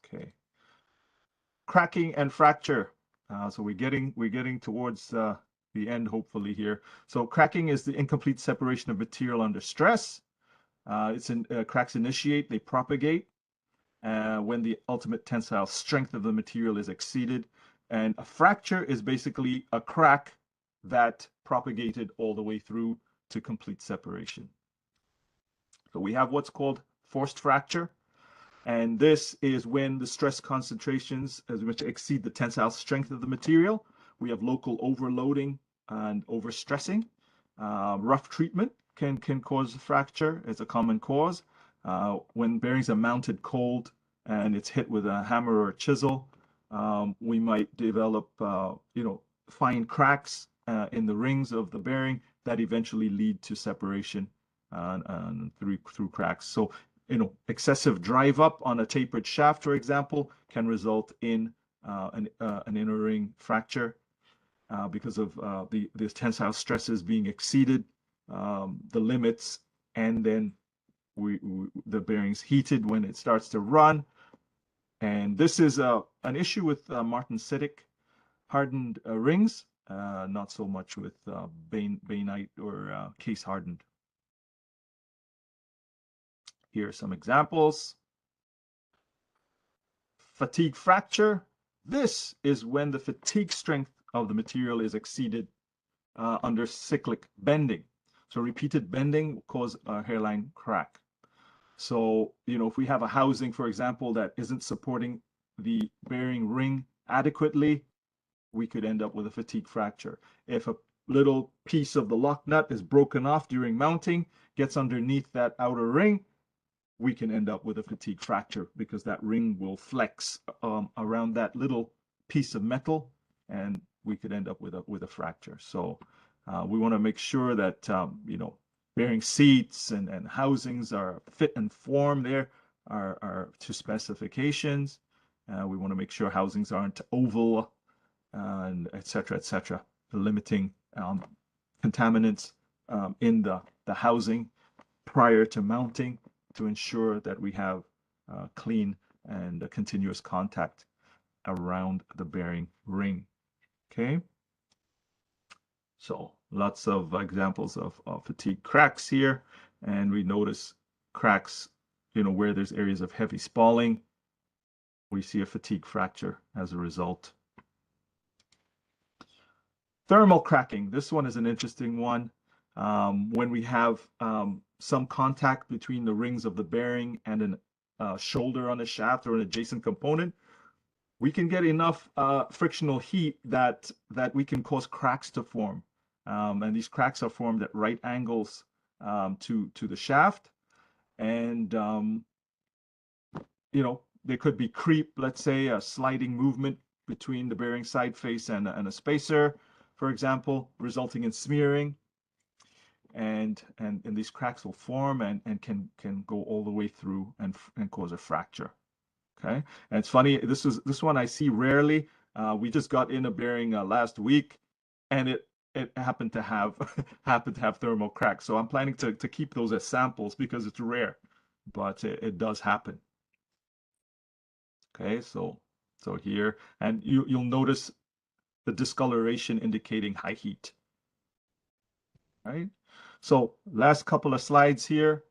Speaker 1: Okay. Cracking and fracture. So we're getting towards the end, hopefully, here. So cracking is the incomplete separation of material under stress. Cracks initiate, they propagate when the ultimate tensile strength of the material is exceeded. And a fracture is basically a crack that propagated all the way through to complete separation. So we have what's called forced fracture. And this is when the stress concentrations exceed the tensile strength of the material. We have local overloading and overstressing. Rough treatment can cause fracture. It's a common cause. When bearings are mounted cold and it's hit with a hammer or a chisel, we might develop fine cracks in the rings of the bearing that eventually lead to separation and through cracks. So excessive drive up on a tapered shaft, for example, can result in an inner ring fracture because of the tensile stresses being exceeded, the limits, and then the bearing's heated when it starts to run. And this is an issue with martensitic hardened rings, not so much with bainite or case hardened. Here are some examples. Fatigue fracture. This is when the fatigue strength of the material is exceeded under cyclic bending. So repeated bending will cause a hairline crack. So, if we have a housing, for example, that isn't supporting the bearing ring adequately, we could end up with a fatigue fracture. If a little piece of the lock nut is broken off during mounting, gets underneath that outer ring, we can end up with a fatigue fracture because that ring will flex around that little piece of metal, and we could end up with a fracture. So we want to make sure that bearing seats and housings are fit and form there are to specifications. We want to make sure housings aren't oval and et cetera, limiting contaminants in the housing prior to mounting to ensure that we have clean and continuous contact around the bearing ring. Okay. So lots of examples of fatigue cracks here, and we notice cracks, where there's areas of heavy spalling. We see a fatigue fracture as a result. Thermal cracking. This one is an interesting one. When we have some contact between the rings of the bearing and a shoulder on a shaft or an adjacent component, we can get enough frictional heat that we can cause cracks to form. And these cracks are formed at right angles to the shaft. And, there could be creep, let's say, a sliding movement between the bearing side face and a spacer, for example, resulting in smearing. And these cracks will form and can go all the way through and cause a fracture. Okay, and it's funny, this one I see rarely. We just got in a bearing last week, and it happened to have thermal cracks. So I'm planning to keep those as samples because it's rare, but it does happen. Okay, so here, and you'll notice the discoloration indicating high heat. Right. So last couple of slides here.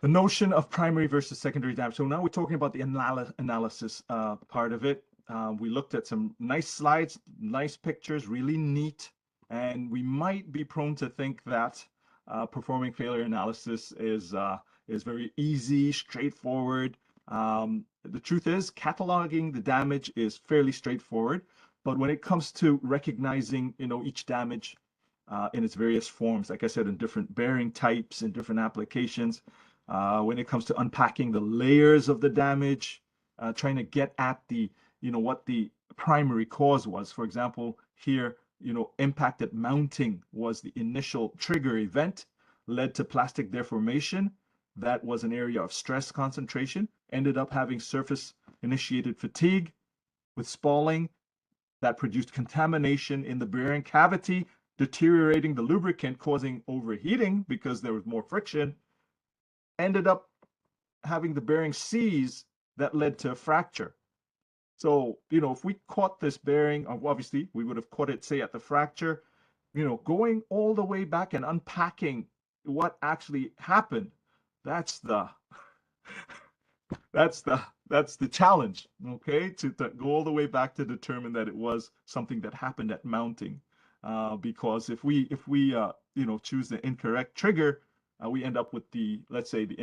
Speaker 1: The notion of primary versus secondary damage. So now we're talking about the analysis part of it. We looked at some nice slides, nice pictures, really neat, and we might be prone to think that performing failure analysis is very easy, straightforward. The truth is, cataloging the damage is fairly straightforward, but when it comes to recognizing, each damage in its various forms, like I said, in different bearing types, in different applications, when it comes to unpacking the layers of the damage, trying to get at what the primary cause was. For example, here, impact at mounting was the initial trigger event, led to plastic deformation. That was an area of stress concentration, ended up having surface initiated fatigue with spalling that produced contamination in the bearing cavity, deteriorating the lubricant, causing overheating because there was more friction, ended up having the bearing seize that led to a fracture. So, if we caught this bearing, obviously we would have caught it, say, at the fracture, going all the way back and unpacking what actually happened, that's the challenge, okay, to go all the way back to determine that it was something that happened at mounting. Because if we choose the incorrect trigger, we end up with let's say the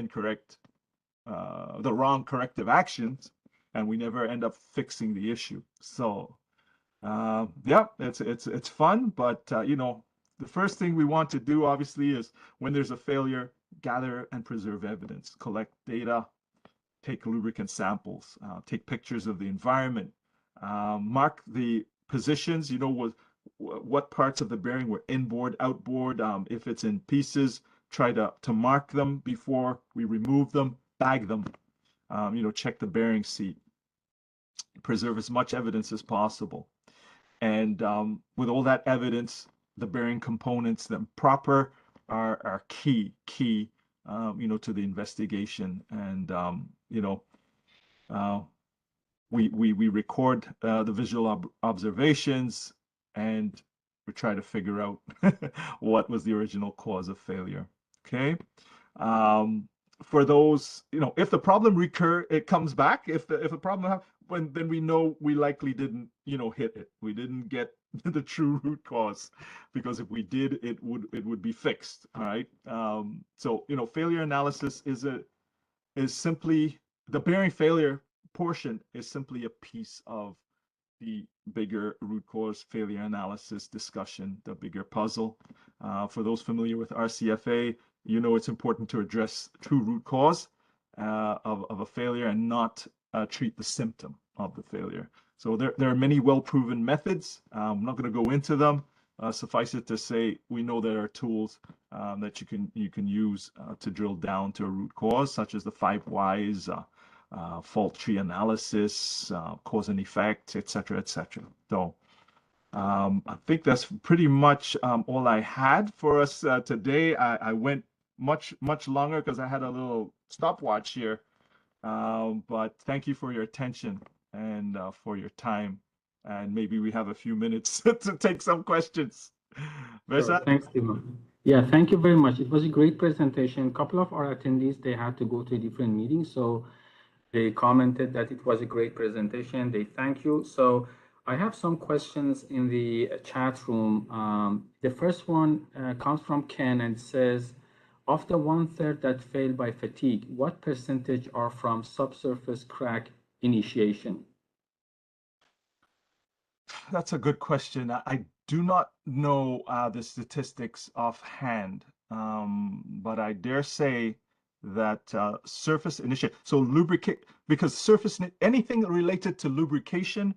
Speaker 1: wrong corrective actions, and we never end up fixing the issue. So yeah, it's fun, but the first thing we want to do, obviously, is when there's a failure, gather and preserve evidence, collect data, take lubricant samples, take pictures of the environment, mark the positions, what parts of the bearing were inboard, outboard. If it's in pieces, try to mark them before we remove them, bag them, check the bearing seat, preserve as much evidence as possible. And with all that evidence, the bearing components, them proper, are key, to the investigation. And, we record the visual observations, and we try to figure out what was the original cause of failure. Okay. Um, for those, if the problem it comes back. If a problem then we know we likely didn't, hit it. We didn't get the true root cause, because if we did, it would be fixed. All right. So failure analysis is simply the bearing failure portion is simply a piece of the bigger root cause failure analysis discussion, the bigger puzzle. For those familiar with RCFA, it's important to address true root cause of a failure and not treat the symptom of the failure. So there are many well-proven methods. I'm not going to go into them. Suffice it to say, we know there are tools that you can use to drill down to a root cause, such as the 5 whys, fault tree analysis, cause and effect, etc., etc. So I think that's pretty much all I had for us today. I went much longer because I had a little stopwatch here. But thank you for your attention and for your time. And maybe we have a few minutes to take some questions.
Speaker 2: Sure. Thanks, Stephen. Yeah, thank you very much. It was a great presentation. A couple of our attendees, they had to go to a different meeting, so they commented that it was a great presentation. They thank you. So I have some questions in the chat room. The first one comes from Ken and says, of the 1/3 that failed by fatigue, what percentage are from subsurface crack initiation?
Speaker 1: That's a good question. I do not know the statistics offhand, but I dare say that surface initiate, so lubricate, because anything related to lubrication,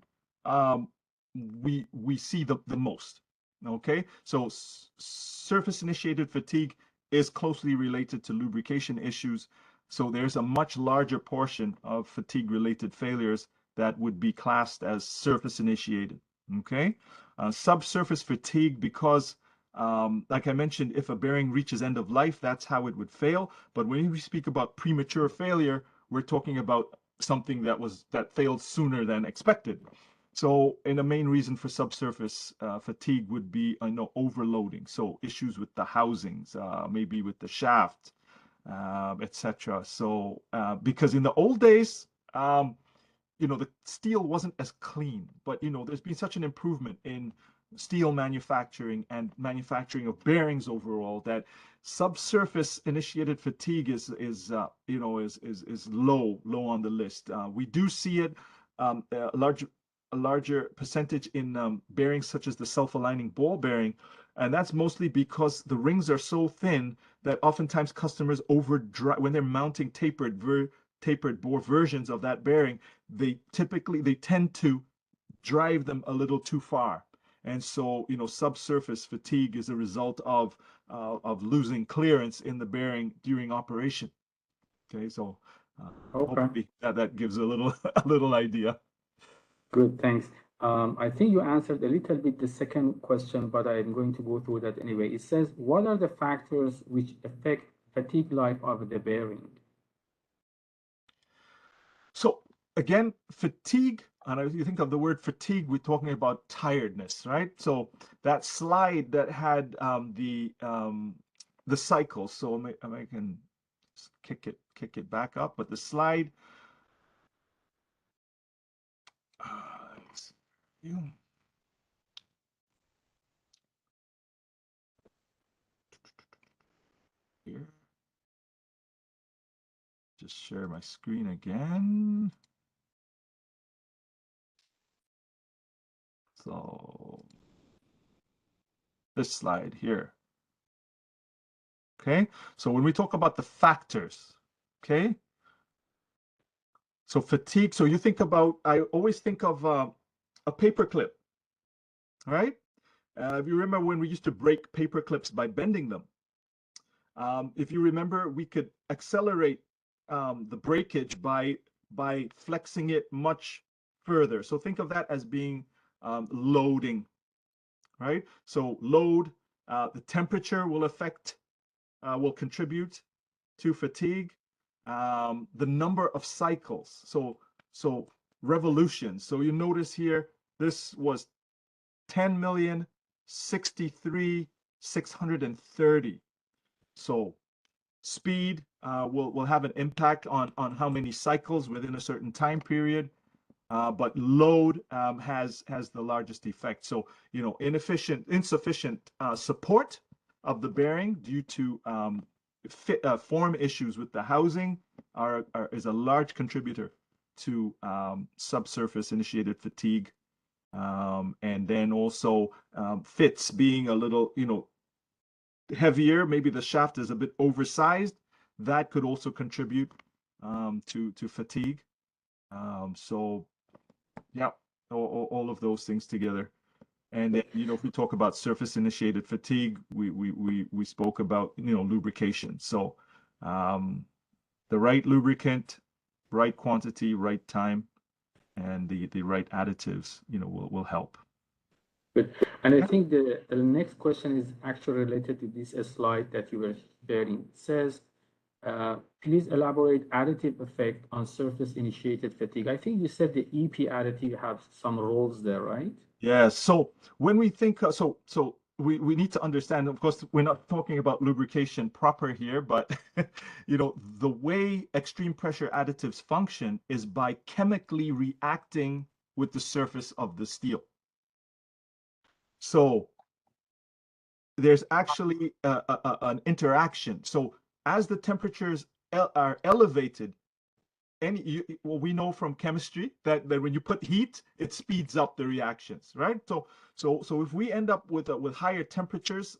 Speaker 1: we see the most. Okay, so surface initiated fatigue is closely related to lubrication issues. So there's a much larger portion of fatigue related failures that would be classed as surface initiated. Okay, subsurface fatigue, because like I mentioned, if a bearing reaches end of life, that's how it would fail. But when we speak about premature failure, we're talking about something that failed sooner than expected. So, and the main reason for subsurface fatigue would be, overloading. So issues with the housings, maybe with the shaft, etc. So, because in the old days, the steel wasn't as clean, but there's been such an improvement in steel manufacturing and manufacturing of bearings overall that subsurface initiated fatigue is low on the list. We do see it a larger percentage in bearings such as the self-aligning ball bearing, and that's mostly because the rings are so thin that oftentimes customers overdrive when they're mounting tapered bore versions of that bearing. They tend to drive them a little too far, and so subsurface fatigue is a result of losing clearance in the bearing during operation. Okay, so hopefully that gives a little idea.
Speaker 2: Good, thanks. I think you answered a little bit the second question, but I'm going to go through that anyway. It says, what are the factors which affect fatigue life of the bearing?
Speaker 1: So again, fatigue, and if you think of the word fatigue, we're talking about tiredness, right? So that slide that had the cycle, so I can kick it back up, but the slide, here, just share my screen again. So this slide here. Okay, so when we talk about the factors, okay, so fatigue, so you think about, I always think of a paper clip, right? If you remember when we used to break paper clips by bending them, if you remember, we could accelerate the breakage by flexing it much further. So think of that as being loading, right? So load, the temperature will contribute to fatigue. The number of cycles. So revolutions. So you notice here, this was 10,063,630. So speed will have an impact on how many cycles within a certain time period. But load has the largest effect. So, you know, insufficient support of the bearing due to form issues with the housing is a large contributor to subsurface initiated fatigue. And then also fits being a little, you know, heavier, maybe the shaft is a bit oversized, that could also contribute to fatigue. So yeah, all of those things together. And then, you know, if we talk about surface initiated fatigue, we spoke about, you know, lubrication. So the right lubricant, right quantity, right time, and the right additives, you know, will help.
Speaker 2: Good. And I think the next question is actually related to this slide that you were sharing. It says, please elaborate additive effect on surface initiated fatigue. I think you said the EP additive have some roles there, right?
Speaker 1: Yeah. So when we think, we need to understand, of course, we're not talking about lubrication proper here, but you know, the way extreme pressure additives function is by chemically reacting with the surface of the steel. So there's actually an interaction. So as the temperatures are elevated, well, we know from chemistry that when you put heat, it speeds up the reactions, right? So if we end up with higher temperatures,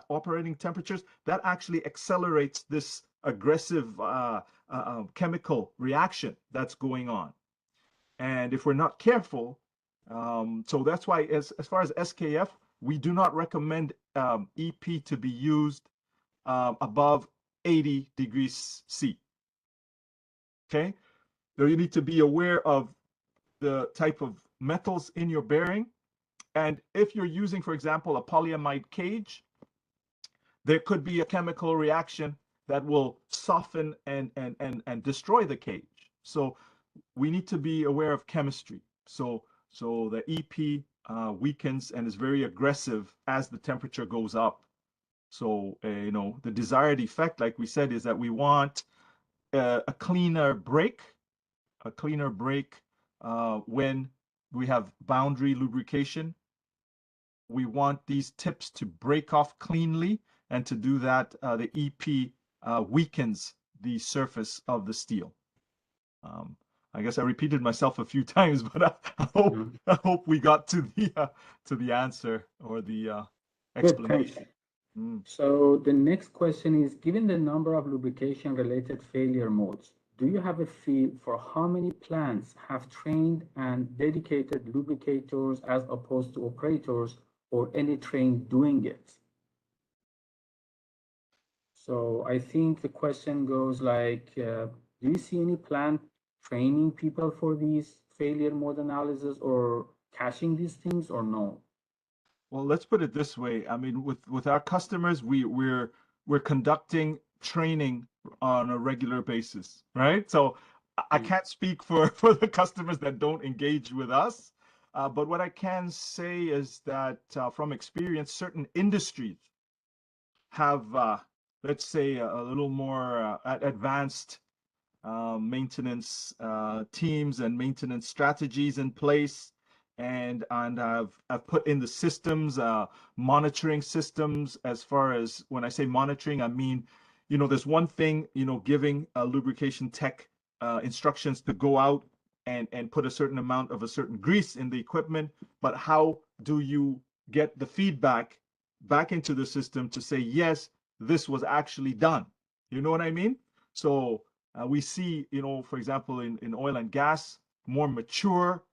Speaker 1: operating temperatures, that actually accelerates this aggressive chemical reaction that's going on. And if we're not careful, so that's why as far as SKF, we do not recommend EP to be used above 80 degrees C. Okay. So you need to be aware of the type of metals in your bearing. And if you're using, for example, a polyamide cage, there could be a chemical reaction that will soften and destroy the cage. So we need to be aware of chemistry. So the EP weakens and is very aggressive as the temperature goes up. So you know, the desired effect, like we said, is that we want a cleaner break when we have boundary lubrication. We want these tips to break off cleanly, and to do that, the EP weakens the surface of the steel. I guess I repeated myself a few times, but I hope we got to the answer or the explanation.
Speaker 2: Good, so the next question is, given the number of lubrication related failure modes, do you have a feel for how many plants have trained and dedicated lubricators as opposed to operators or any trained doing it? So I think the question goes like, do you see any plant training people for these failure mode analysis or caching these things, or no?
Speaker 1: Well, let's put it this way. I mean, with our customers, we're conducting training on a regular basis, right? So I can't speak for the customers that don't engage with us, but what I can say is that from experience, certain industries have, let's say, a little more advanced maintenance teams and maintenance strategies in place, and I've put in the systems, monitoring systems. As far as when I say monitoring, I mean, you know, there's one thing, you know, giving a lubrication tech instructions to go out and put a certain amount of a certain grease in the equipment, but how do you get the feedback back into the system to say, yes, this was actually done? You know what I mean? So we see, you know, for example, in oil and gas, more mature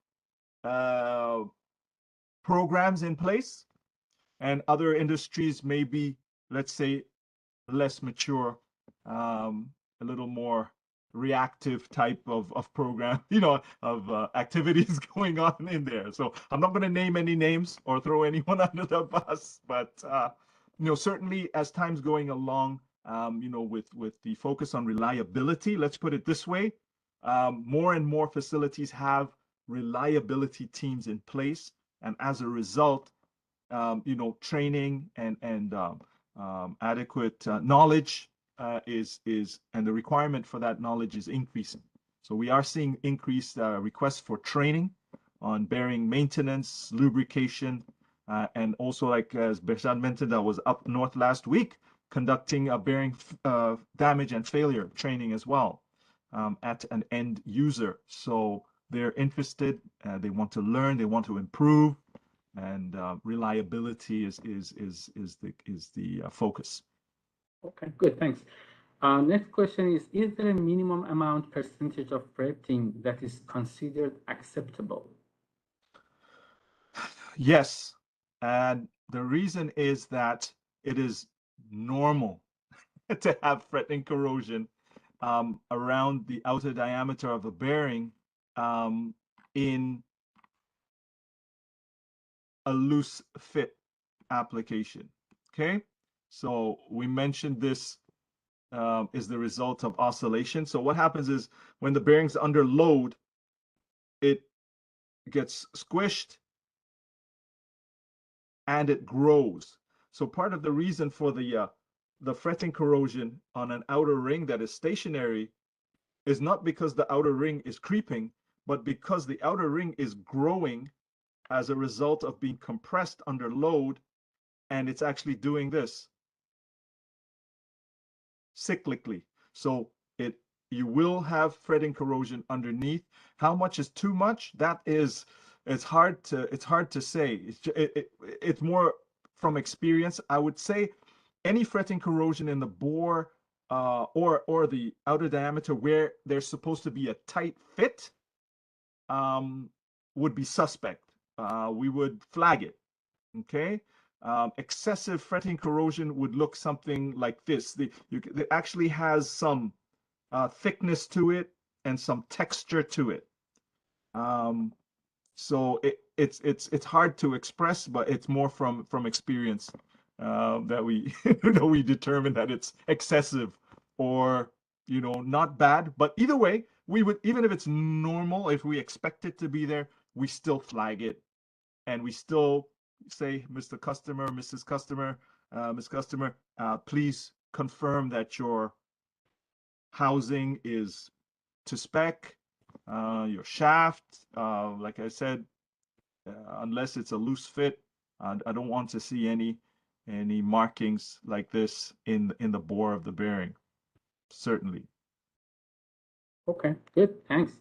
Speaker 1: programs in place, and other industries may be, let's say, less mature, a little more reactive type of program, you know, of activities going on in there. So I'm not going to name any names or throw anyone under the bus, but you know, certainly as time's going along, you know, with the focus on reliability, let's put it this way, more and more facilities have reliability teams in place, and as a result, training and adequate knowledge and the requirement for that knowledge is increasing. So we are seeing increased requests for training on bearing maintenance, lubrication, and also, like as Behshad mentioned, I was up north last week conducting a bearing damage and failure training as well at an end user. So they're interested, they want to learn, they want to improve, and reliability is the focus.
Speaker 2: Okay, good, thanks. Next question is there a minimum amount percentage of fretting that is considered acceptable?
Speaker 1: Yes, and the reason is that it is normal to have fretting corrosion around the outer diameter of the bearing in a loose fit application. Okay, so we mentioned this is the result of oscillation. So what happens is when the bearing's under load, it gets squished and it grows. So part of the reason for the fretting corrosion on an outer ring that is stationary is not because the outer ring is creeping, but because the outer ring is growing as a result of being compressed under load, and it's actually doing this cyclically. So you will have fretting corrosion underneath. How much is too much? It's hard to say. It's more from experience. I would say any fretting corrosion in the bore or the outer diameter where there's supposed to be a tight fit would be suspect. We would flag it. Okay. Excessive fretting corrosion would look something like this. It actually has some thickness to it and some texture to it. So it's hard to express, but it's more from experience that we we determine that it's excessive or not bad. But either way, we would, even if it's normal, if we expect it to be there, we still flag it, and we still say, Mr. Customer, Mrs. Customer, Ms. Customer, please confirm that your housing is to spec, your shaft, like I said, unless it's a loose fit, I don't want to see any markings like this in the bore of the bearing. Certainly.
Speaker 2: Okay, good, thanks.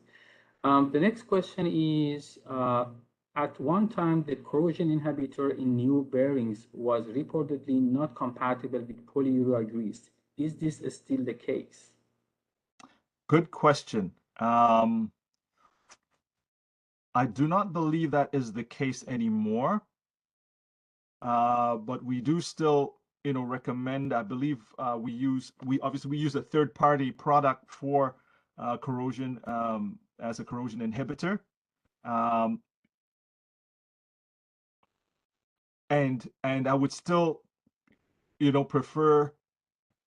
Speaker 2: The next question is, at one time, the corrosion inhibitor in new bearings was reportedly not compatible with polyurea grease. Is this still the case?
Speaker 1: Good question. I do not believe that is the case anymore, but we do still, recommend. I believe we obviously use a third-party product for corrosion as a corrosion inhibitor, and I would still, prefer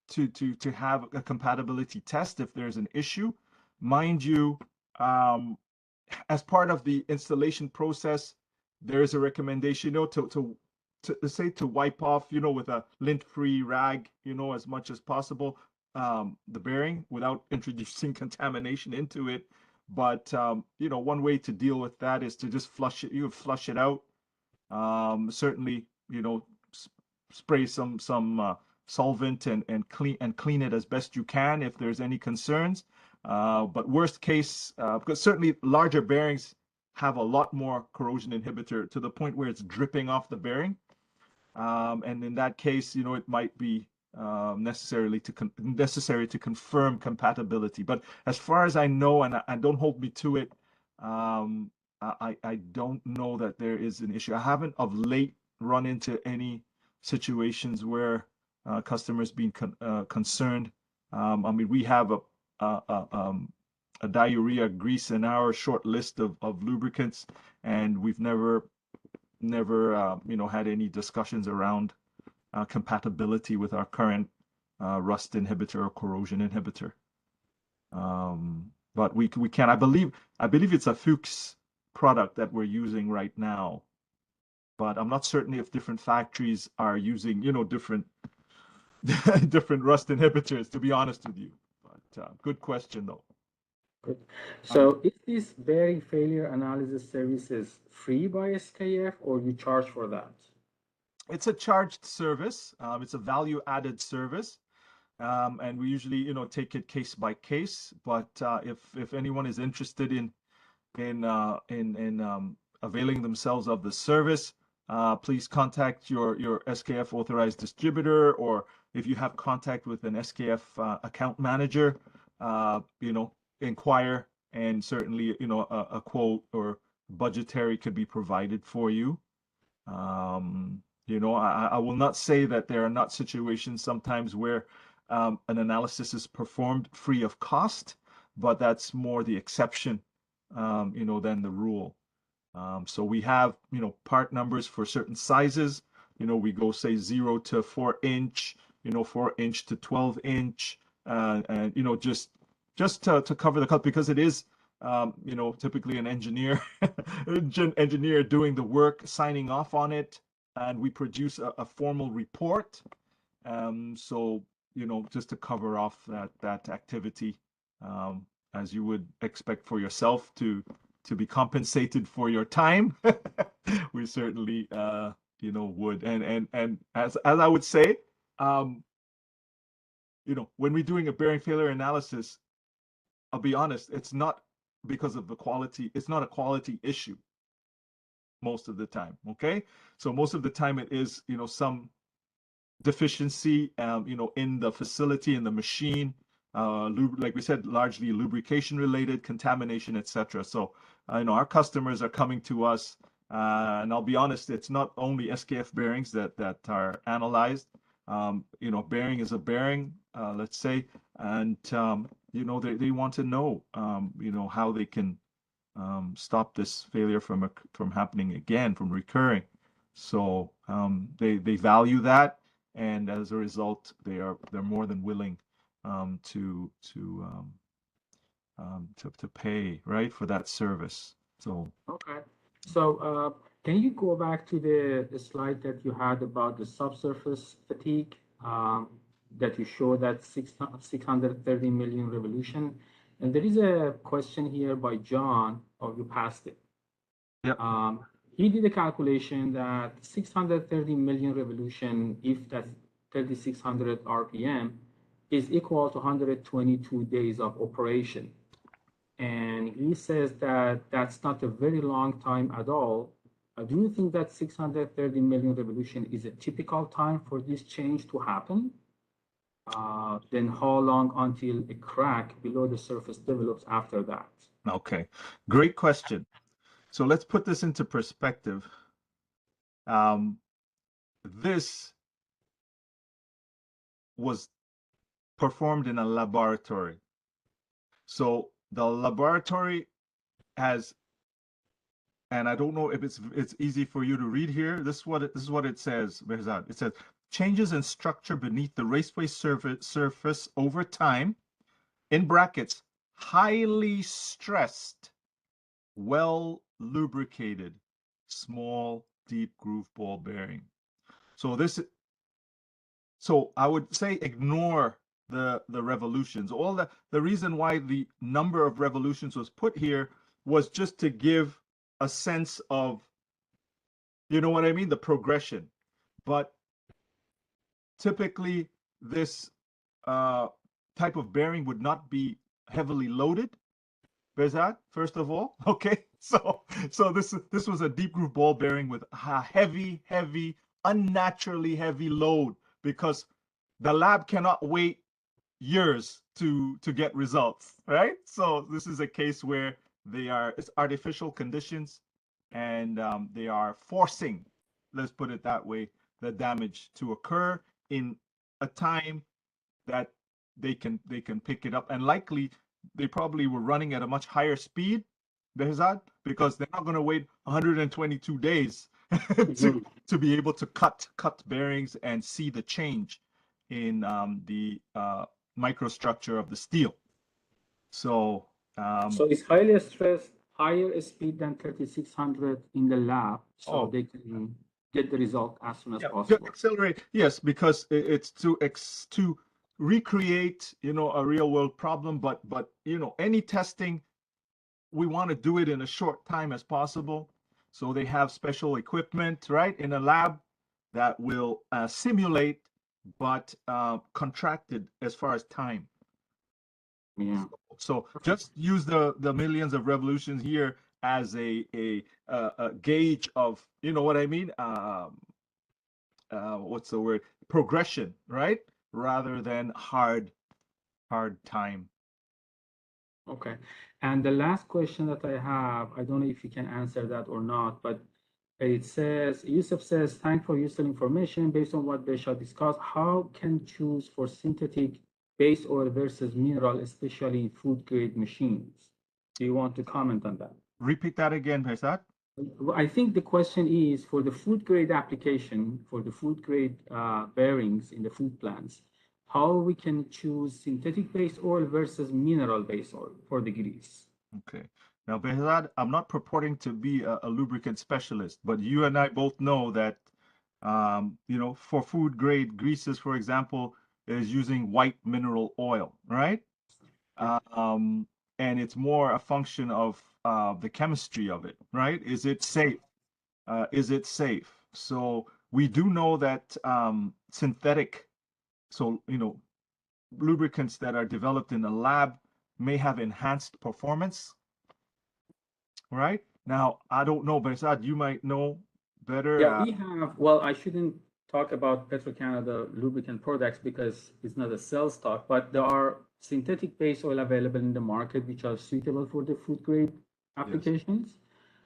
Speaker 1: to have a compatibility test if there's an issue. Mind you, as part of the installation process, there is a recommendation, to wipe off, with a lint-free rag, as much as possible, the bearing without introducing contamination into it. But one way to deal with that is to just flush it. You flush it out. Certainly, spray some solvent and clean it as best you can if there's any concerns. But worst case, because certainly larger bearings have a lot more corrosion inhibitor to the point where it's dripping off the bearing. And in that case, it might be necessary to confirm compatibility. But as far as I know, and don't hold me to it, I don't know that there is an issue. I haven't of late run into any situations where customers being concerned. I mean, we have a diurea grease in our short list of lubricants, and we've never had any discussions around compatibility with our current rust inhibitor or corrosion inhibitor. But we can. I believe it's a Fuchs product that we're using right now. But I'm not certain if different factories are using, you know, different different rust inhibitors, to be honest with you. But good question, though.
Speaker 2: Good. So is this bearing failure analysis services free by SKF, or you charge for that?
Speaker 1: It's a charged service. It's a value-added service. And we usually, you know, take it case by case. But if anyone is interested in availing themselves of the service, please contact your SKF authorized distributor, or if you have contact with an SKF account manager, you know, inquire, and certainly, you know, a quote or budgetary could be provided for you. You know, I will not say that there are not situations sometimes where an analysis is performed free of cost, but that's more the exception, you know, than the rule. So we have, you know, part numbers for certain sizes. You know, we go say 0 to 4 inch, you know, 4 inch to 12 inch, and you know, just to cover the cut, because it is, you know, typically an engineer engineer doing the work, signing off on it, and we produce a formal report. So, you know, just to cover off that activity, as you would expect for yourself to be compensated for your time, we certainly, you know, would. And as I would say, you know, when we're doing a bearing failure analysis, I'll be honest, it's not because of the quality. It's not a quality issue most of the time. Okay, so most of the time it is, you know, some deficiency, you know, in the facility, in the machine, like we said, largely lubrication related, contamination, etc. So, you know, our customers are coming to us, and I'll be honest, it's not only SKF bearings that are analyzed. You know, bearing is a bearing, let's say, and you know, they want to know, you know, how they can stop this failure from happening again, from recurring. So they value that, and as a result, they're more than willing to pay, right, for that service. So
Speaker 2: okay. So can you go back to the slide that you had about the subsurface fatigue, that you show that 630 million revolution? And there is a question here by John, or you passed it.
Speaker 1: yep.
Speaker 2: He did a calculation that 630 million revolution, if that's 3600 RPM, is equal to 122 days of operation. And he says that that's not a very long time at all. Do you think that 630 million revolution is a typical time for this change to happen? Then how long until a crack below the surface develops after that?
Speaker 1: Okay, great question. So let's put this into perspective. This was performed in a laboratory. So the laboratory has, and I don't know if it's easy for you to read here. This is what it says, Behzad. It says changes in structure beneath the raceway surface over time, in brackets, highly stressed, well lubricated, small, deep groove ball bearing. So I would say ignore the revolutions. All the reason why the number of revolutions was put here was just to give a sense of, you know what I mean, the progression. But typically this type of bearing would not be heavily loaded. There's that, first of all. Okay, so this was a deep groove ball bearing with a heavy, unnaturally heavy load, because the lab cannot wait years to get results, right? So this is a case where it's artificial conditions, and they are forcing, let's put it that way, the damage to occur in a time that they can pick it up. And likely they probably were running at a much higher speed, Behzad, because they're not going to wait 122 days to be able to cut bearings and see the change in the microstructure of the steel. So
Speaker 2: so it's highly stressed, higher speed than 3600 in the lab, so
Speaker 1: Oh.
Speaker 2: they can get the result as soon as
Speaker 1: Yeah,
Speaker 2: possible.
Speaker 1: accelerate. Yes, because it's to recreate, you know, a real world problem. But you know, any testing, we want to do it in a short time as possible. So they have special equipment, right, in a lab that will simulate, but contracted as far as time.
Speaker 2: Yeah.
Speaker 1: So just use the millions of revolutions here as a gauge of, you know what I mean? What's the word? Progression, right? Rather than hard time.
Speaker 2: Okay. And the last question that I have, I don't know if you can answer that or not, but it says, Yusuf says, thanks for useful information. Based on what Behshad discussed, how can choose for synthetic base oil versus mineral, especially in food grade machines? Do you want to comment on that?
Speaker 1: Repeat that again, Behzad.
Speaker 2: I think the question is for the food grade application, for the food grade bearings in the food plants, how we can choose synthetic base oil versus mineral base oil for the grease.
Speaker 1: Okay. Now, Behzad, I'm not purporting to be a lubricant specialist, but you and I both know that, you know, for food grade greases, for example, is using white mineral oil, right? And it's more a function of the chemistry of it, right? Is it safe? Is it safe? So we do know that synthetic, so, you know, lubricants that are developed in a lab may have enhanced performance, right? Now, I don't know, Behzad, you might know better.
Speaker 2: Yeah, we have, well, I shouldn't talk about Petro-Canada lubricant products because it's not a sales talk, but there are synthetic base oil available in the market which are suitable for the food grade applications. Yes.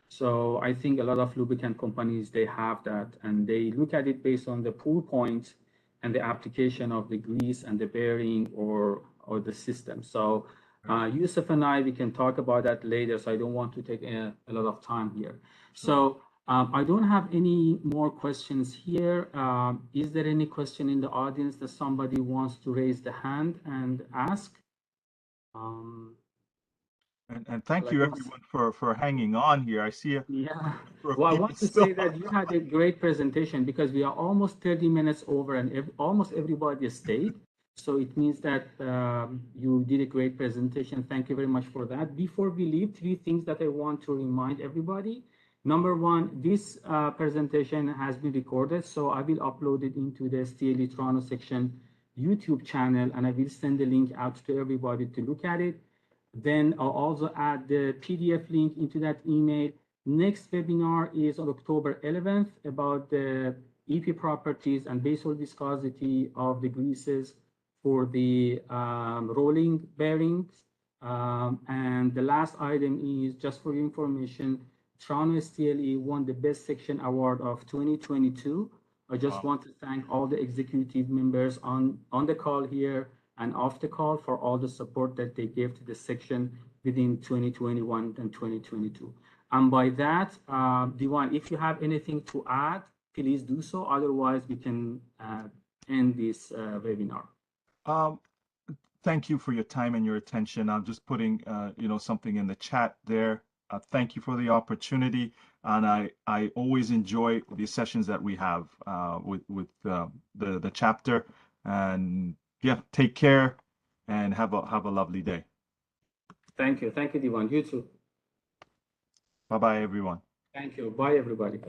Speaker 2: So I think a lot of lubricant companies, they have that and they look at it based on the pull points and the application of the grease and the bearing or the system. So Yusuf and I, we can talk about that later. So I don't want to take a lot of time here. So I don't have any more questions here. Is there any question in the audience that somebody wants to raise the hand and ask?
Speaker 1: And thank you everyone for hanging on here. I see a
Speaker 2: yeah. Well, I want to say that you had a great presentation because we are almost 30 minutes over and almost everybody stayed. So it means that you did a great presentation. Thank you very much for that. Before we leave, 3 things that I want to remind everybody. Number 1, this presentation has been recorded, so I will upload it into the STLE Toronto section YouTube channel, and I will send the link out to everybody to look at it. Then I'll also add the PDF link into that email. Next webinar is on October 11th about the EP properties and base oil viscosity of the greases for the rolling bearings. And the last item is just for your information, Toronto STLE won the Best Section Award of 2022. I just want to thank all the executive members on the call here and off the call for all the support that they gave to the section within 2021 and 2022. And by that, Diwan, if you have anything to add, please do so. Otherwise, we can end this webinar.
Speaker 1: Thank you for your time and your attention. I'm just putting, you know, something in the chat there. Thank you for the opportunity, and I always enjoy the sessions that we have with the chapter. And yeah, take care and have a lovely day.
Speaker 2: Thank you, Diwan. You too.
Speaker 1: Bye bye, everyone.
Speaker 2: Thank you. Bye, everybody.